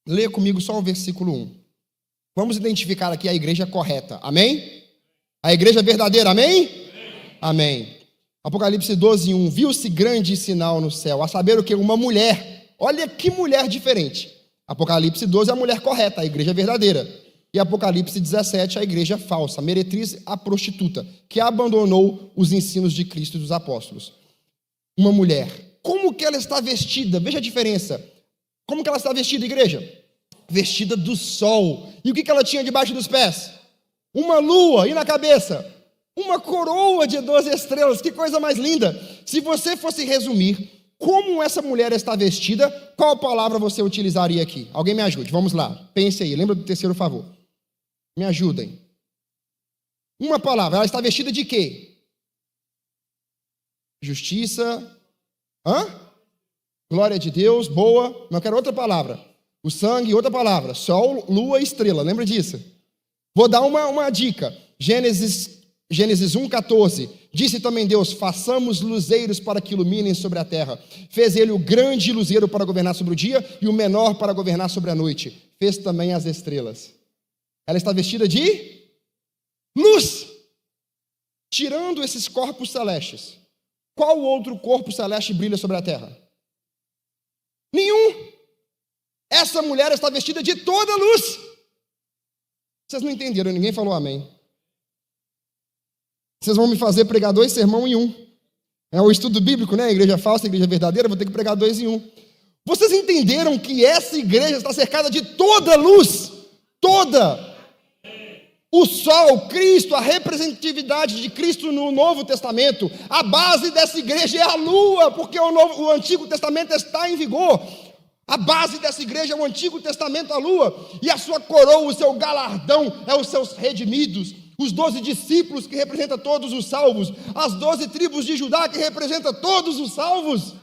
Leia comigo só o versículo 1. Vamos identificar aqui a igreja correta, amém? A igreja verdadeira, amém? Amém. Apocalipse 12, 1. Viu-se grande sinal no céu, a saber o que? Uma mulher. Olha que mulher diferente. Apocalipse 12 é a mulher correta, a igreja verdadeira. E Apocalipse 17, a igreja falsa, a meretriz, a prostituta, que abandonou os ensinos de Cristo e dos apóstolos. Uma mulher. Como que ela está vestida? Veja a diferença. Como que ela está vestida, igreja? Vestida do sol. E o que ela tinha debaixo dos pés? Uma lua. E na cabeça? Uma coroa de 12 estrelas. Que coisa mais linda. Se você fosse resumir como essa mulher está vestida, qual palavra você utilizaria aqui? Alguém me ajude, vamos lá. Pense aí, lembra do terceiro favor. Me ajudem. Uma palavra, ela está vestida de quê? Justiça, Hã? Glória de Deus, boa. Mas eu quero outra palavra. O sangue, outra palavra. Sol, lua e estrela. Lembra disso? Vou dar uma dica. Gênesis 1:14. Disse também Deus: façamos luzeiros para que iluminem sobre a terra. Fez ele o grande luzeiro para governar sobre o dia e o menor para governar sobre a noite. Fez também as estrelas. Ela está vestida de luz. Tirando esses corpos celestes, qual outro corpo celeste brilha sobre a terra? Nenhum. Essa mulher está vestida de toda luz. Vocês não entenderam, ninguém falou amém. Vocês vão me fazer pregar 2 sermões em um. É o estudo bíblico, né? Igreja falsa, igreja verdadeira, vou ter que pregar 2 em um. Vocês entenderam que essa igreja está cercada de toda luz? Toda. O sol, Cristo, a representatividade de Cristo no Novo Testamento. A base dessa igreja é a lua, porque o Antigo Testamento está em vigor. A base dessa igreja é o Antigo Testamento, a lua. E a sua coroa, o seu galardão, é os seus redimidos. Os 12 discípulos que representam todos os salvos. As 12 tribos de Judá que representam todos os salvos.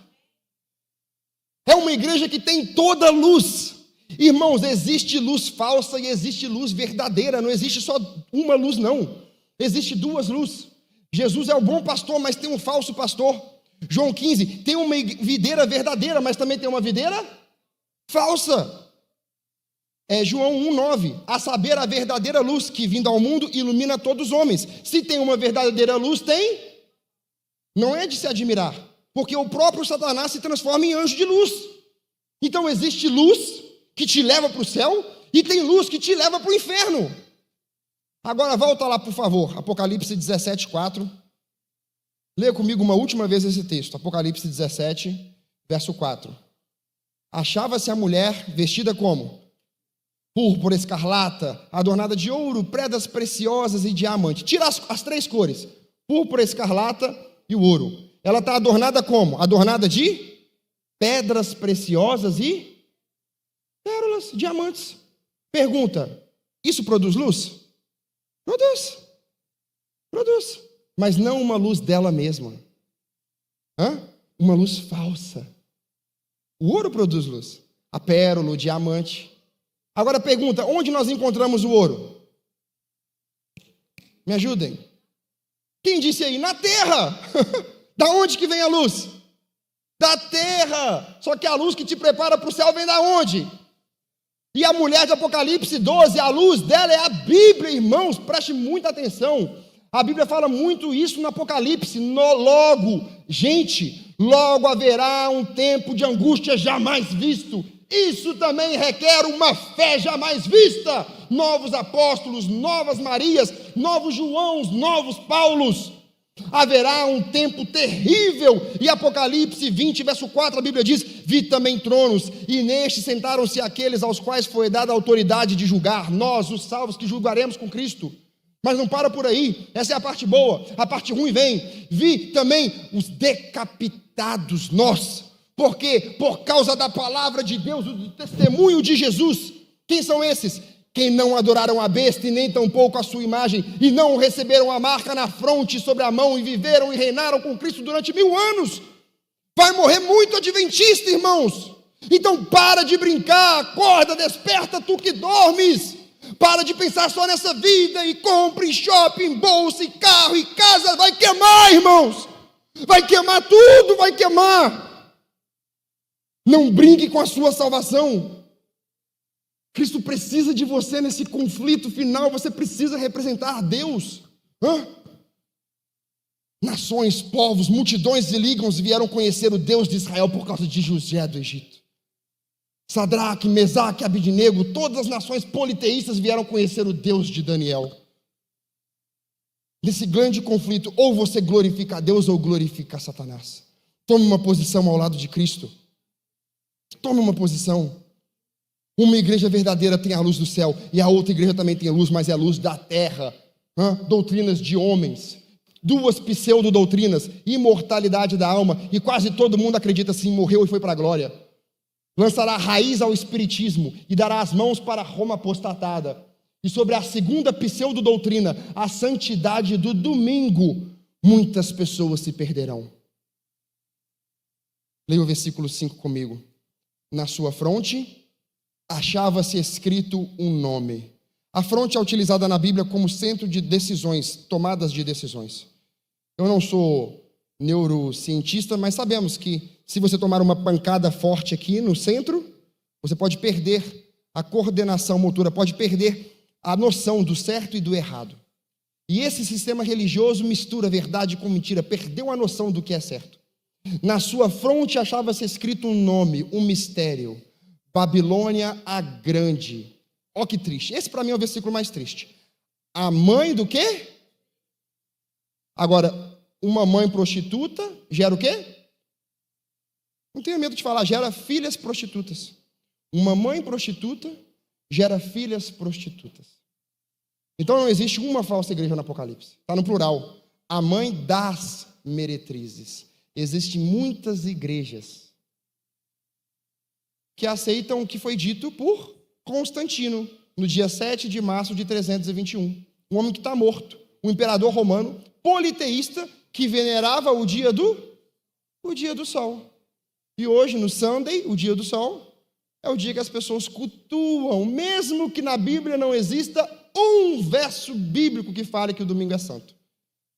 É uma igreja que tem toda luz. Irmãos, existe luz falsa e existe luz verdadeira. Não existe só uma luz, não. Existe 2 luzes. Jesus é o bom pastor, mas tem um falso pastor. João 15, tem uma videira verdadeira, mas também tem uma videira falsa. João 1:9, a saber, a verdadeira luz que vindo ao mundo ilumina todos os homens. Se tem uma verdadeira luz, tem? Não é de se admirar, porque o próprio Satanás se transforma em anjo de luz. Então existe luz que te leva para o céu e tem luz que te leva para o inferno. Agora volta lá, por favor, Apocalipse 17:4. Leia comigo uma última vez esse texto, Apocalipse 17, verso 4. Achava-se a mulher vestida como? Púrpura, escarlata, adornada de ouro, predas preciosas e diamante. Tira as 3 cores, púrpura, escarlata e o ouro. Ela está adornada como? Adornada de pedras preciosas e pérolas, diamantes. Pergunta, isso produz luz? Produz. Produz. Mas não uma luz dela mesma. Uma luz falsa. O ouro produz luz. A pérola, o diamante. Agora pergunta, onde nós encontramos o ouro? Me ajudem. Quem disse aí? Na terra. Da onde que vem a luz? Da terra. Só que a luz que te prepara para o céu vem da onde? E a mulher de Apocalipse 12, a luz dela é a Bíblia, irmãos, preste muita atenção. A Bíblia fala muito isso no Apocalipse. Logo haverá um tempo de angústia jamais visto. Isso também requer uma fé jamais vista. Novos apóstolos, novas Marias, novos Joãos, novos Paulos. Haverá um tempo terrível. E Apocalipse 20, verso 4, a Bíblia diz: vi também tronos, e nestes sentaram-se aqueles aos quais foi dada a autoridade de julgar. Nós, os salvos, que julgaremos com Cristo. Mas não para por aí, essa é a parte boa. A parte ruim vem: vi também os decapitados, nós. Por quê? Por causa da palavra de Deus, do testemunho de Jesus. Quem são esses? Quem não adoraram a besta e nem tampouco a sua imagem, e não receberam a marca na fronte e sobre a mão, e viveram e reinaram com Cristo durante 1000 anos. Vai morrer muito adventista, irmãos. Então para de brincar, acorda, desperta, tu que dormes. Para de pensar só nessa vida e compre shopping, bolsa e carro e casa. Vai queimar, irmãos. Vai queimar tudo, vai queimar. Não brinque com a sua salvação. Cristo precisa de você nesse conflito final. Você precisa representar Deus. Nações, povos, multidões e lígãos vieram conhecer o Deus de Israel por causa de José do Egito. Sadraque, Mesaque, Abidnego, todas as nações politeístas vieram conhecer o Deus de Daniel. Nesse grande conflito, ou você glorifica a Deus ou glorifica Satanás. Tome uma posição ao lado de Cristo. Tome uma posição. Uma igreja verdadeira tem a luz do céu, e a outra igreja também tem a luz, mas é a luz da terra. Doutrinas de homens. 2 pseudo-doutrinas, imortalidade da alma, e quase todo mundo acredita assim, morreu e foi para a glória. Lançará raiz ao espiritismo e dará as mãos para Roma apostatada. E sobre a segunda pseudo-doutrina, a santidade do domingo, muitas pessoas se perderão. Leia o versículo 5 comigo. Na sua fronte achava-se escrito um nome. A fronte é utilizada na Bíblia como centro de decisões, tomadas de decisões. Eu não sou neurocientista, mas sabemos que se você tomar uma pancada forte aqui no centro, você pode perder a coordenação motora, pode perder a noção do certo e do errado. E esse sistema religioso mistura verdade com mentira, perdeu a noção do que é certo. Na sua fronte achava-se escrito um nome, um mistério: Babilônia a Grande. Ó que triste. Esse para mim é o versículo mais triste. A mãe do quê? Agora, uma mãe prostituta gera o quê? Não tenho medo de falar, gera filhas prostitutas. Uma mãe prostituta gera filhas prostitutas. Então não existe uma falsa igreja no Apocalipse. Está no plural. A mãe das meretrizes. Existem muitas igrejas que aceitam o que foi dito por Constantino, no dia 7 de março de 321. Um homem que está morto. Um imperador romano, politeísta, que venerava o dia do sol. E hoje, no Sunday, o dia do sol, é o dia que as pessoas cultuam, mesmo que na Bíblia não exista um verso bíblico que fale que o domingo é santo.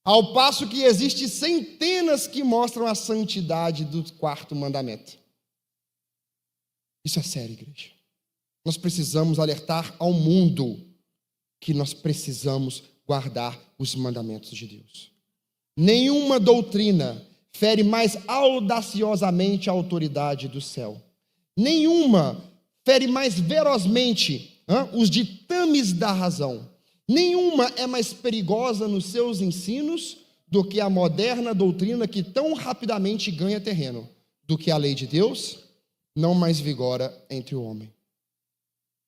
Ao passo que existem centenas que mostram a santidade do quarto mandamento. Isso é sério, igreja. Nós precisamos alertar ao mundo que nós precisamos guardar os mandamentos de Deus. Nenhuma doutrina fere mais audaciosamente a autoridade do céu. Nenhuma fere mais ferozmente os ditames da razão. Nenhuma é mais perigosa nos seus ensinos do que a moderna doutrina que tão rapidamente ganha terreno, do que a lei de Deus não mais vigora entre o homem.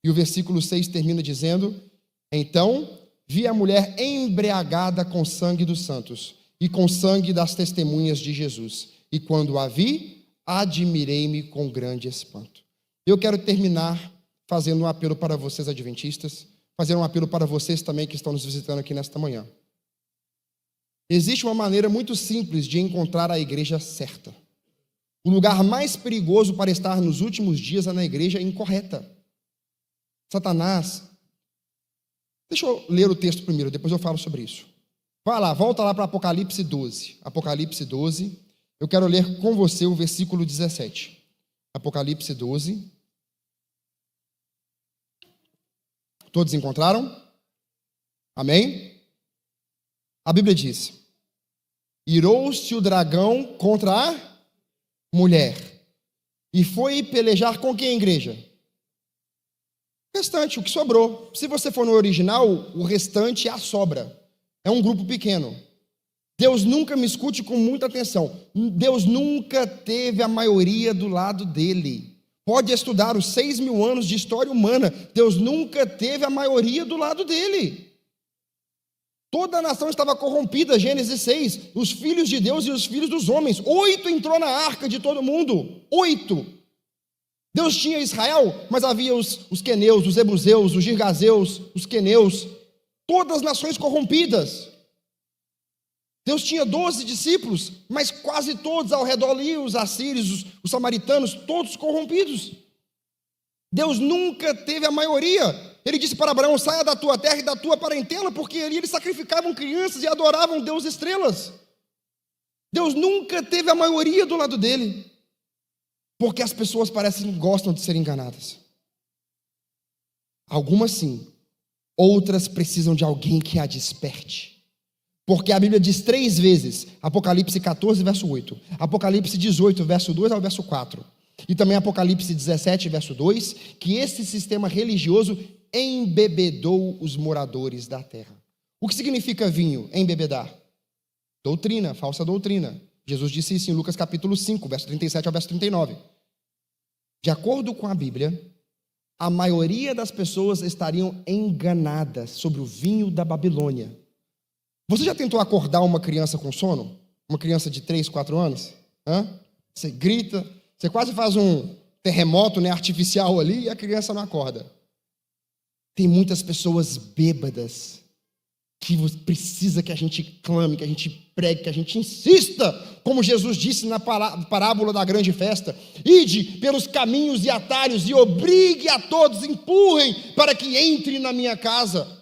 E o versículo 6 termina dizendo: então vi a mulher embriagada com sangue dos santos e com sangue das testemunhas de Jesus. E quando a vi, admirei-me com grande espanto. Eu quero terminar fazendo um apelo para vocês adventistas, fazer um apelo para vocês também que estão nos visitando aqui nesta manhã. Existe uma maneira muito simples de encontrar a igreja certa. O lugar mais perigoso para estar nos últimos dias é na igreja incorreta. Satanás. Deixa eu ler o texto primeiro, depois eu falo sobre isso. Vai lá, volta lá para Apocalipse 12. Apocalipse 12. Eu quero ler com você o versículo 17. Apocalipse 12. Todos encontraram? Amém? A Bíblia diz: irou-se o dragão contra a mulher e foi pelejar com quem, igreja? O restante, o que sobrou. Se você for no original, o restante é a sobra. É um grupo pequeno. Deus nunca, me escute com muita atenção, Deus nunca teve a maioria do lado dele. Pode estudar os 6.000 anos de história humana, Deus nunca teve a maioria do lado dele. Toda a nação estava corrompida, Gênesis 6, os filhos de Deus e os filhos dos homens. 8 entrou na arca de todo mundo, 8. Deus tinha Israel, mas havia os queneus, os ebuseus, os girgazeus, os queneus, todas as nações corrompidas. Deus tinha 12 discípulos, mas quase todos ao redor ali, os assírios, os samaritanos, todos corrompidos. Deus nunca teve a maioria. Ele disse para Abraão: saia da tua terra e da tua parentela, porque ali eles sacrificavam crianças e adoravam Deus estrelas. Deus nunca teve a maioria do lado dele, porque as pessoas parecem que gostam de ser enganadas. Algumas sim, outras precisam de alguém que a desperte. Porque a Bíblia diz 3 vezes, Apocalipse 14, verso 8, Apocalipse 18, verso 2 ao verso 4, e também Apocalipse 17, verso 2, que esse sistema religioso embebedou os moradores da terra. O que significa vinho, embebedar? Doutrina, falsa doutrina. Jesus disse isso em Lucas capítulo 5, verso 37 ao verso 39. De acordo com a Bíblia, a maioria das pessoas estariam enganadas sobre o vinho da Babilônia. Você já tentou acordar uma criança com sono? Uma criança de 3, 4 anos? Você grita, você quase faz um terremoto, artificial ali, e a criança não acorda. Tem muitas pessoas bêbadas que precisa que a gente clame, que a gente pregue, que a gente insista, como Jesus disse na parábola da grande festa: ide pelos caminhos e atalhos e obrigue a todos, empurrem para que entre na minha casa.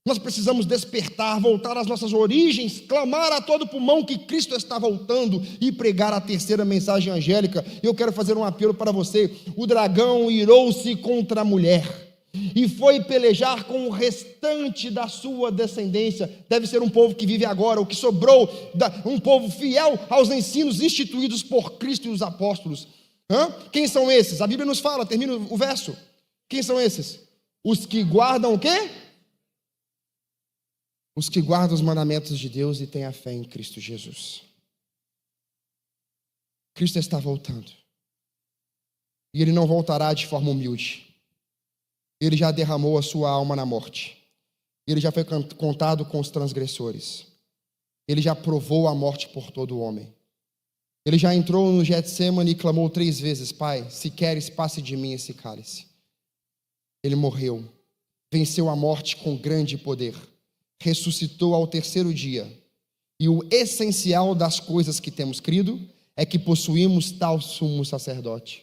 Nós precisamos despertar, voltar às nossas origens, clamar a todo pulmão que Cristo está voltando e pregar a terceira mensagem angélica. Eu quero fazer um apelo para você: o dragão irou-se contra a mulher e foi pelejar com o restante da sua descendência. Deve ser um povo que vive agora, o que sobrou, um povo fiel aos ensinos instituídos por Cristo e os apóstolos. Quem são esses? A Bíblia nos fala, termina o verso. Quem são esses? Os que guardam o quê? Os que guardam os mandamentos de Deus e têm a fé em Cristo Jesus. Cristo está voltando. E Ele não voltará de forma humilde. Ele já derramou a sua alma na morte. Ele já foi contado com os transgressores. Ele já provou a morte por todo o homem. Ele já entrou no Getsêmani e clamou 3 vezes: Pai, se queres, passe de mim esse cálice. Ele morreu, venceu a morte com grande poder, ressuscitou ao 3º dia. E o essencial das coisas que temos crido é que possuímos tal sumo sacerdote,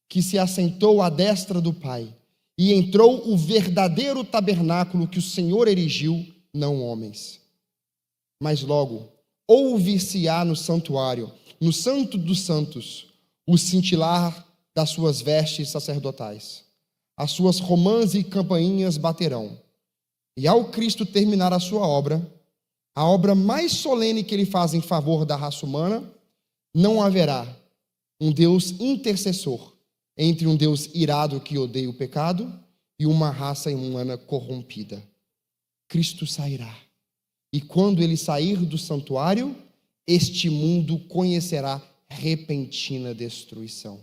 que se assentou à destra do Pai, e entrou o verdadeiro tabernáculo que o Senhor erigiu, não homens. Mas logo, ouve-se-á no santuário, no santo dos santos, o cintilar das suas vestes sacerdotais. As suas romãs e campainhas baterão. E ao Cristo terminar a sua obra, a obra mais solene que Ele faz em favor da raça humana, não haverá um Deus intercessor entre um Deus irado que odeia o pecado e uma raça humana corrompida. Cristo sairá. E quando Ele sair do santuário, este mundo conhecerá repentina destruição.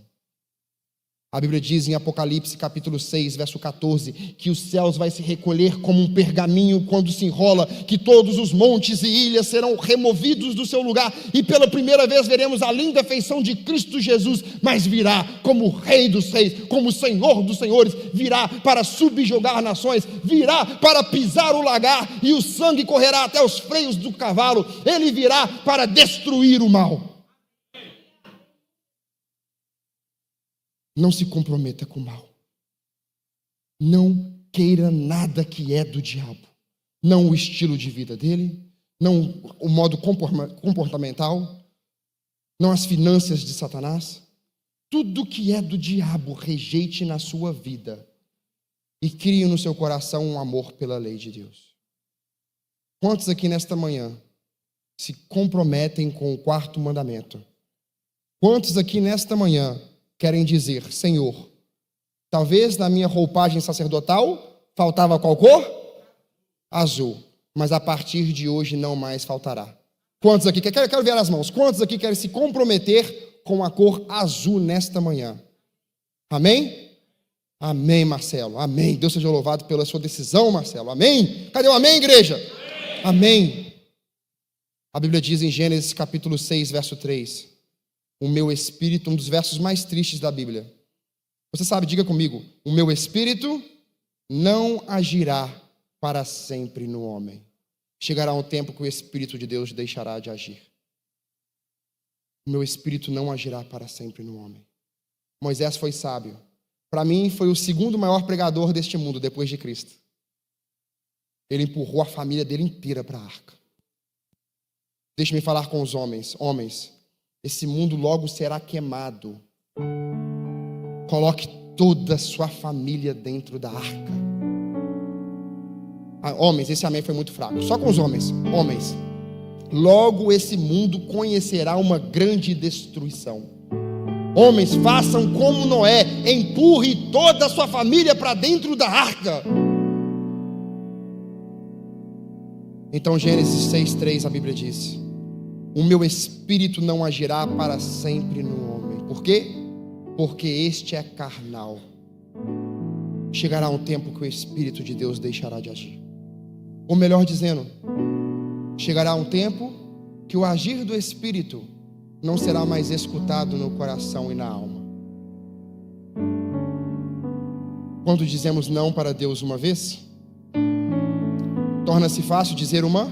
A Bíblia diz em Apocalipse capítulo 6, verso 14, que os céus vai se recolher como um pergaminho quando se enrola, que todos os montes e ilhas serão removidos do seu lugar, e pela primeira vez veremos a linda feição de Cristo Jesus, mas virá como Rei dos Reis, como Senhor dos Senhores, virá para subjugar nações, virá para pisar o lagar, e o sangue correrá até os freios do cavalo. Ele virá para destruir o mal. Não se comprometa com o mal. Não queira nada que é do diabo. Não o estilo de vida dele, não o modo comportamental, não as finanças de Satanás. Tudo que é do diabo, rejeite na sua vida e crie no seu coração um amor pela lei de Deus. Quantos aqui nesta manhã se comprometem com o 4º mandamento? Quantos aqui nesta manhã querem dizer: Senhor, talvez na minha roupagem sacerdotal faltava qual cor? Azul. Mas a partir de hoje não mais faltará. Quantos aqui, quero ver as mãos, quantos aqui querem se comprometer com a cor azul nesta manhã? Amém? Amém, Marcelo. Amém. Deus seja louvado pela sua decisão, Marcelo. Amém? Cadê o amém, igreja? Amém. A Bíblia diz em Gênesis capítulo 6, verso 3: o meu espírito, um dos versos mais tristes da Bíblia. Você sabe, diga comigo: o meu espírito não agirá para sempre no homem. Chegará um tempo que o Espírito de Deus deixará de agir. O meu espírito não agirá para sempre no homem. Moisés foi sábio. Para mim, foi o 2º maior pregador deste mundo, depois de Cristo. Ele empurrou a família dele inteira para a arca. Deixe-me falar com os homens. Homens, esse mundo logo será queimado. Coloque toda a sua família dentro da arca. Homens, esse amém foi muito fraco. Só com os homens. Homens, logo esse mundo conhecerá uma grande destruição. Homens, façam como Noé, empurre toda a sua família para dentro da arca. Então Gênesis 6:3, a Bíblia diz: o meu espírito não agirá para sempre no homem. Por quê? Porque este é carnal. Chegará um tempo que o Espírito de Deus deixará de agir. Ou melhor dizendo, chegará um tempo que o agir do Espírito não será mais escutado no coração e na alma. Quando dizemos não para Deus uma vez, torna-se fácil dizer uma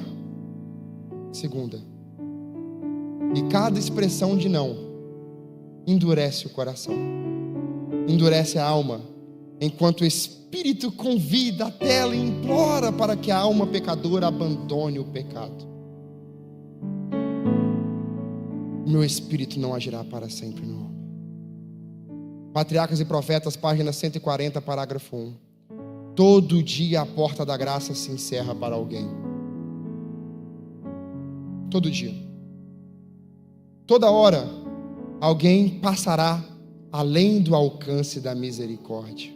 segunda. E cada expressão de não endurece o coração, endurece a alma, enquanto o Espírito convida, apela e implora para que a alma pecadora abandone o pecado. O meu Espírito não agirá para sempre no homem. Patriarcas e Profetas, página 140, parágrafo 1. Todo dia a porta da graça se encerra para alguém. Todo dia. Toda hora, alguém passará além do alcance da misericórdia.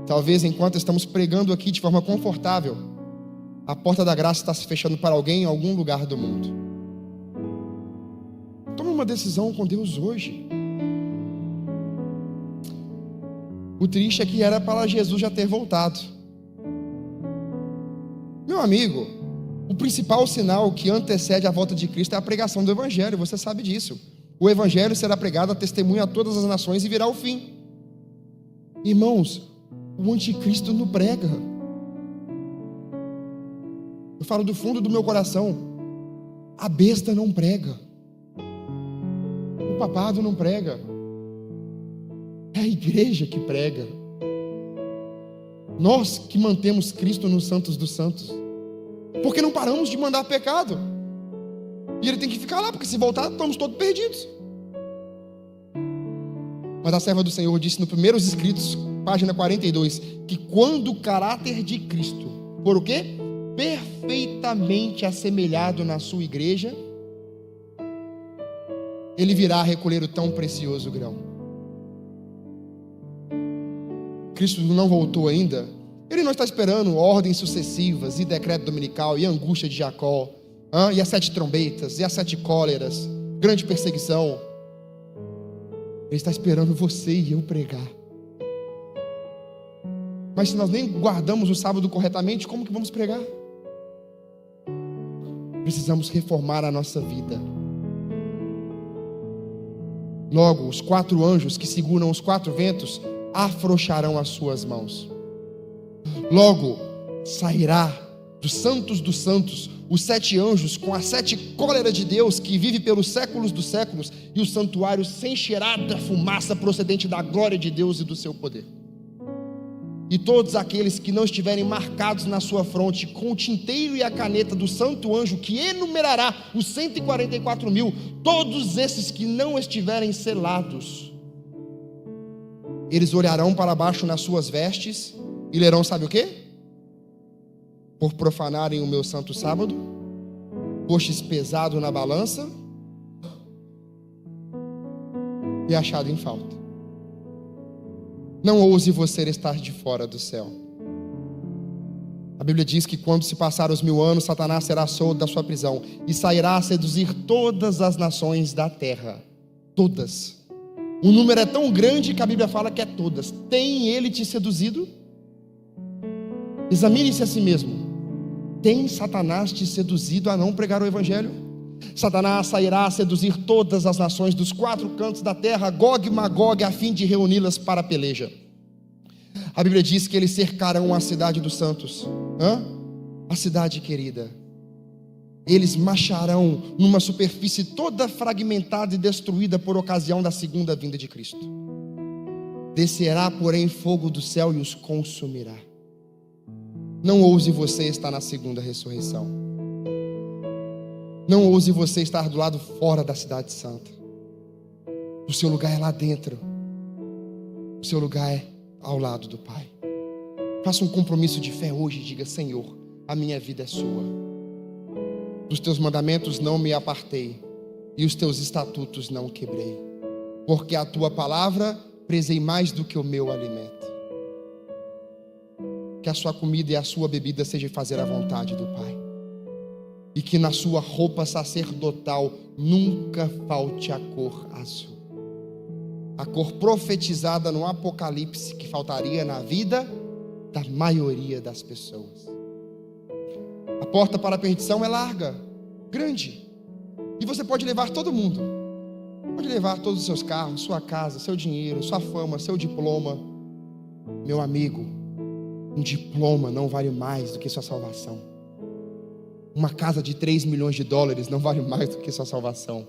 Talvez enquanto estamos pregando aqui de forma confortável, a porta da graça está se fechando para alguém em algum lugar do mundo. Tome uma decisão com Deus hoje. O triste é que era para Jesus já ter voltado. Meu amigo, o principal sinal que antecede a volta de Cristo é a pregação do Evangelho, você sabe disso. O Evangelho será pregado a testemunha a todas as nações e virá o fim. Irmãos, o anticristo não prega. Eu falo do fundo do meu coração. A besta não prega. O papado não prega. É a igreja que prega. Nós que mantemos Cristo nos santos dos santos. Porque não paramos de mandar pecado. E ele tem que ficar lá, porque se voltar, estamos todos perdidos. Mas a serva do Senhor disse no Primeiros Escritos, página 42, que quando o caráter de Cristo for o quê? Perfeitamente assemelhado na sua igreja, ele virá recolher o tão precioso grão. Cristo não voltou ainda. Ele não está esperando ordens sucessivas e decreto dominical e angústia de Jacó, e as 7 trombetas e as 7 cóleras, grande perseguição. Ele está esperando você e eu pregar. Mas se nós nem guardamos o sábado corretamente, como que vamos pregar? Precisamos reformar a nossa vida. Logo, os 4 anjos que seguram os 4 ventos afrouxarão as suas mãos. Logo, sairá dos santos, os 7 anjos com as 7 cóleras de Deus que vive pelos séculos dos séculos, e o santuário se encherá da fumaça procedente da glória de Deus e do seu poder. E todos aqueles que não estiverem marcados na sua fronte com o tinteiro e a caneta do santo anjo que enumerará os 144.000, todos esses que não estiverem selados, eles olharão para baixo nas suas vestes e lerão, sabe o quê? Por profanarem o meu santo sábado, fostes pesado na balança e achado em falta. Não ouse você estar de fora do céu. A Bíblia diz que quando se passar os 1000 anos, Satanás será solto da sua prisão e sairá a seduzir todas as nações da terra. Todas. O número é tão grande que a Bíblia fala que é todas. Tem ele te seduzido? Examine-se a si mesmo. Tem Satanás te seduzido a não pregar o Evangelho? Satanás sairá a seduzir todas as nações dos 4 cantos da terra, Gog e Magog, a fim de reuni-las para a peleja. A Bíblia diz que eles cercarão a cidade dos santos, a cidade querida. Eles marcharão numa superfície toda fragmentada e destruída por ocasião da segunda vinda de Cristo. Descerá, porém, fogo do céu e os consumirá. Não ouse você estar na segunda ressurreição. Não ouse você estar do lado fora da cidade santa. O seu lugar é lá dentro. O seu lugar é ao lado do Pai. Faça um compromisso de fé hoje e diga: Senhor, a minha vida é sua. Dos teus mandamentos não me apartei, e os teus estatutos não quebrei, porque a tua palavra prezei mais do que o meu alimento. Que a sua comida e a sua bebida seja fazer a vontade do Pai, e que na sua roupa sacerdotal nunca falte a cor azul, a cor profetizada no Apocalipse que faltaria na vida da maioria das pessoas. A porta para a perdição é larga, grande, e você pode levar todo mundo. Pode levar todos os seus carros, sua casa, seu dinheiro, sua fama, seu diploma. Meu amigo, um diploma não vale mais do que sua salvação. Uma casa de 3 milhões de dólares não vale mais do que sua salvação.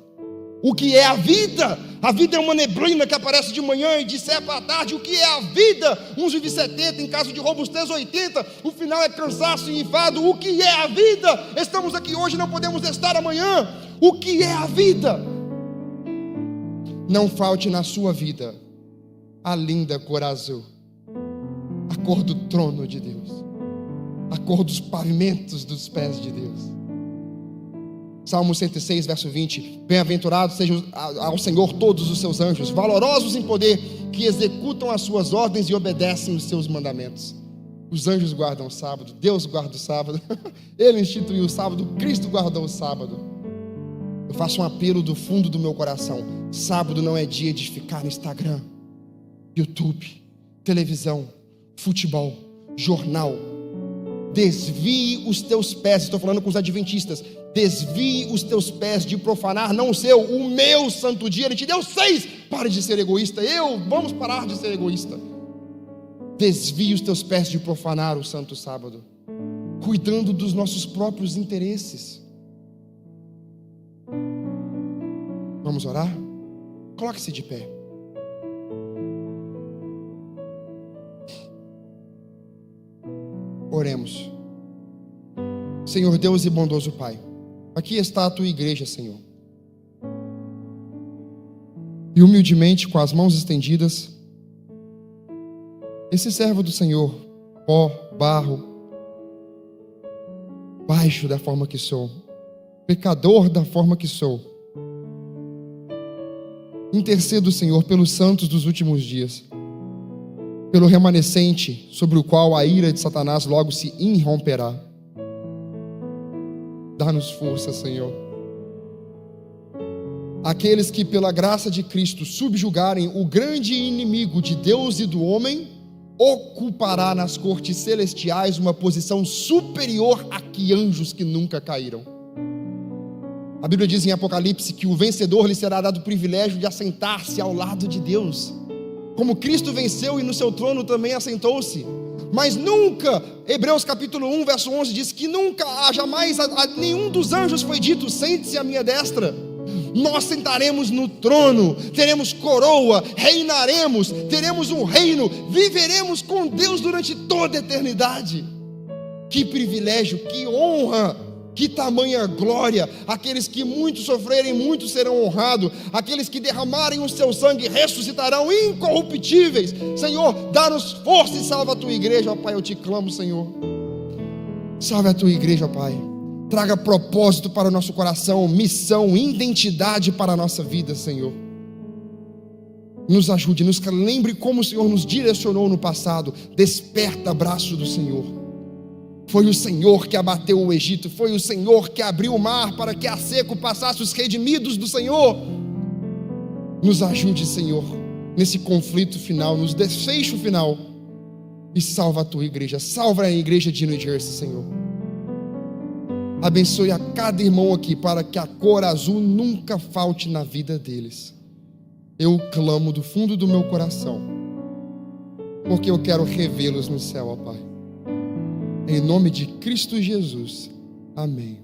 O que é a vida? A vida é uma neblina que aparece de manhã e dissipa à tarde. O que é a vida? Uns vivem 70, em caso de robustez 80. O final é cansaço e enfado. O que é a vida? Estamos aqui hoje, não podemos estar amanhã. O que é a vida? Não falte na sua vida a linda cor azul, a cor do trono de Deus, a cor dos pavimentos dos pés de Deus. Salmo 106, verso 20: bem-aventurados sejam ao Senhor todos os seus anjos, valorosos em poder, que executam as suas ordens e obedecem os seus mandamentos. Os anjos guardam o sábado, Deus guarda o sábado, Ele instituiu o sábado, Cristo guardou o sábado. Eu faço um apelo do fundo do meu coração: sábado não é dia de ficar no Instagram, YouTube, televisão, futebol, jornal. Desvie os teus pés, estou falando com os adventistas, desvie os teus pés de profanar, não o seu, o meu santo dia. Ele te deu 6, pare de ser egoísta. Vamos parar de ser egoísta. Desvie os teus pés de profanar o santo sábado, cuidando dos nossos próprios interesses. Vamos orar? Coloque-se de pé. Oremos. Senhor Deus e bondoso Pai, aqui está a tua igreja, Senhor, e humildemente, com as mãos estendidas, esse servo do Senhor, pó, barro, baixo da forma que sou, pecador da forma que sou, intercedo, Senhor, pelos santos dos últimos dias, pelo remanescente sobre o qual a ira de Satanás logo se irromperá. Dá-nos força, Senhor. Aqueles que pela graça de Cristo subjugarem o grande inimigo de Deus e do homem, ocupará nas cortes celestiais uma posição superior a que anjos que nunca caíram. A Bíblia diz em Apocalipse que o vencedor lhe será dado o privilégio de assentar-se ao lado de Deus. Como Cristo venceu e no seu trono também assentou-se. Mas nunca, Hebreus capítulo 1, verso 11 diz que nunca, jamais a nenhum dos anjos foi dito: sente-se à minha destra. Nós sentaremos no trono, teremos coroa, reinaremos, teremos um reino, viveremos com Deus durante toda a eternidade. Que privilégio, que honra, que tamanha glória! Aqueles que muito sofrerem, muito serão honrados. Aqueles que derramarem o seu sangue ressuscitarão incorruptíveis. Senhor, dá-nos força e salva a tua igreja, ó Pai, eu te clamo, Senhor. Salve a tua igreja, ó Pai. Traga propósito para o nosso coração, missão, identidade para a nossa vida, Senhor. Nos ajude, nos lembre como o Senhor nos direcionou no passado. Desperta braço do Senhor. Foi o Senhor que abateu o Egito, foi o Senhor que abriu o mar para que a seco passasse os redimidos do Senhor. Nos ajude, Senhor, nesse conflito final, nos desfecho final, e salva a tua igreja, salva a igreja de New Jersey, Senhor. Abençoe a cada irmão aqui, para que a cor azul nunca falte na vida deles. Eu clamo do fundo do meu coração, porque eu quero revê-los no céu, ó Pai. Em nome de Cristo Jesus. Amém.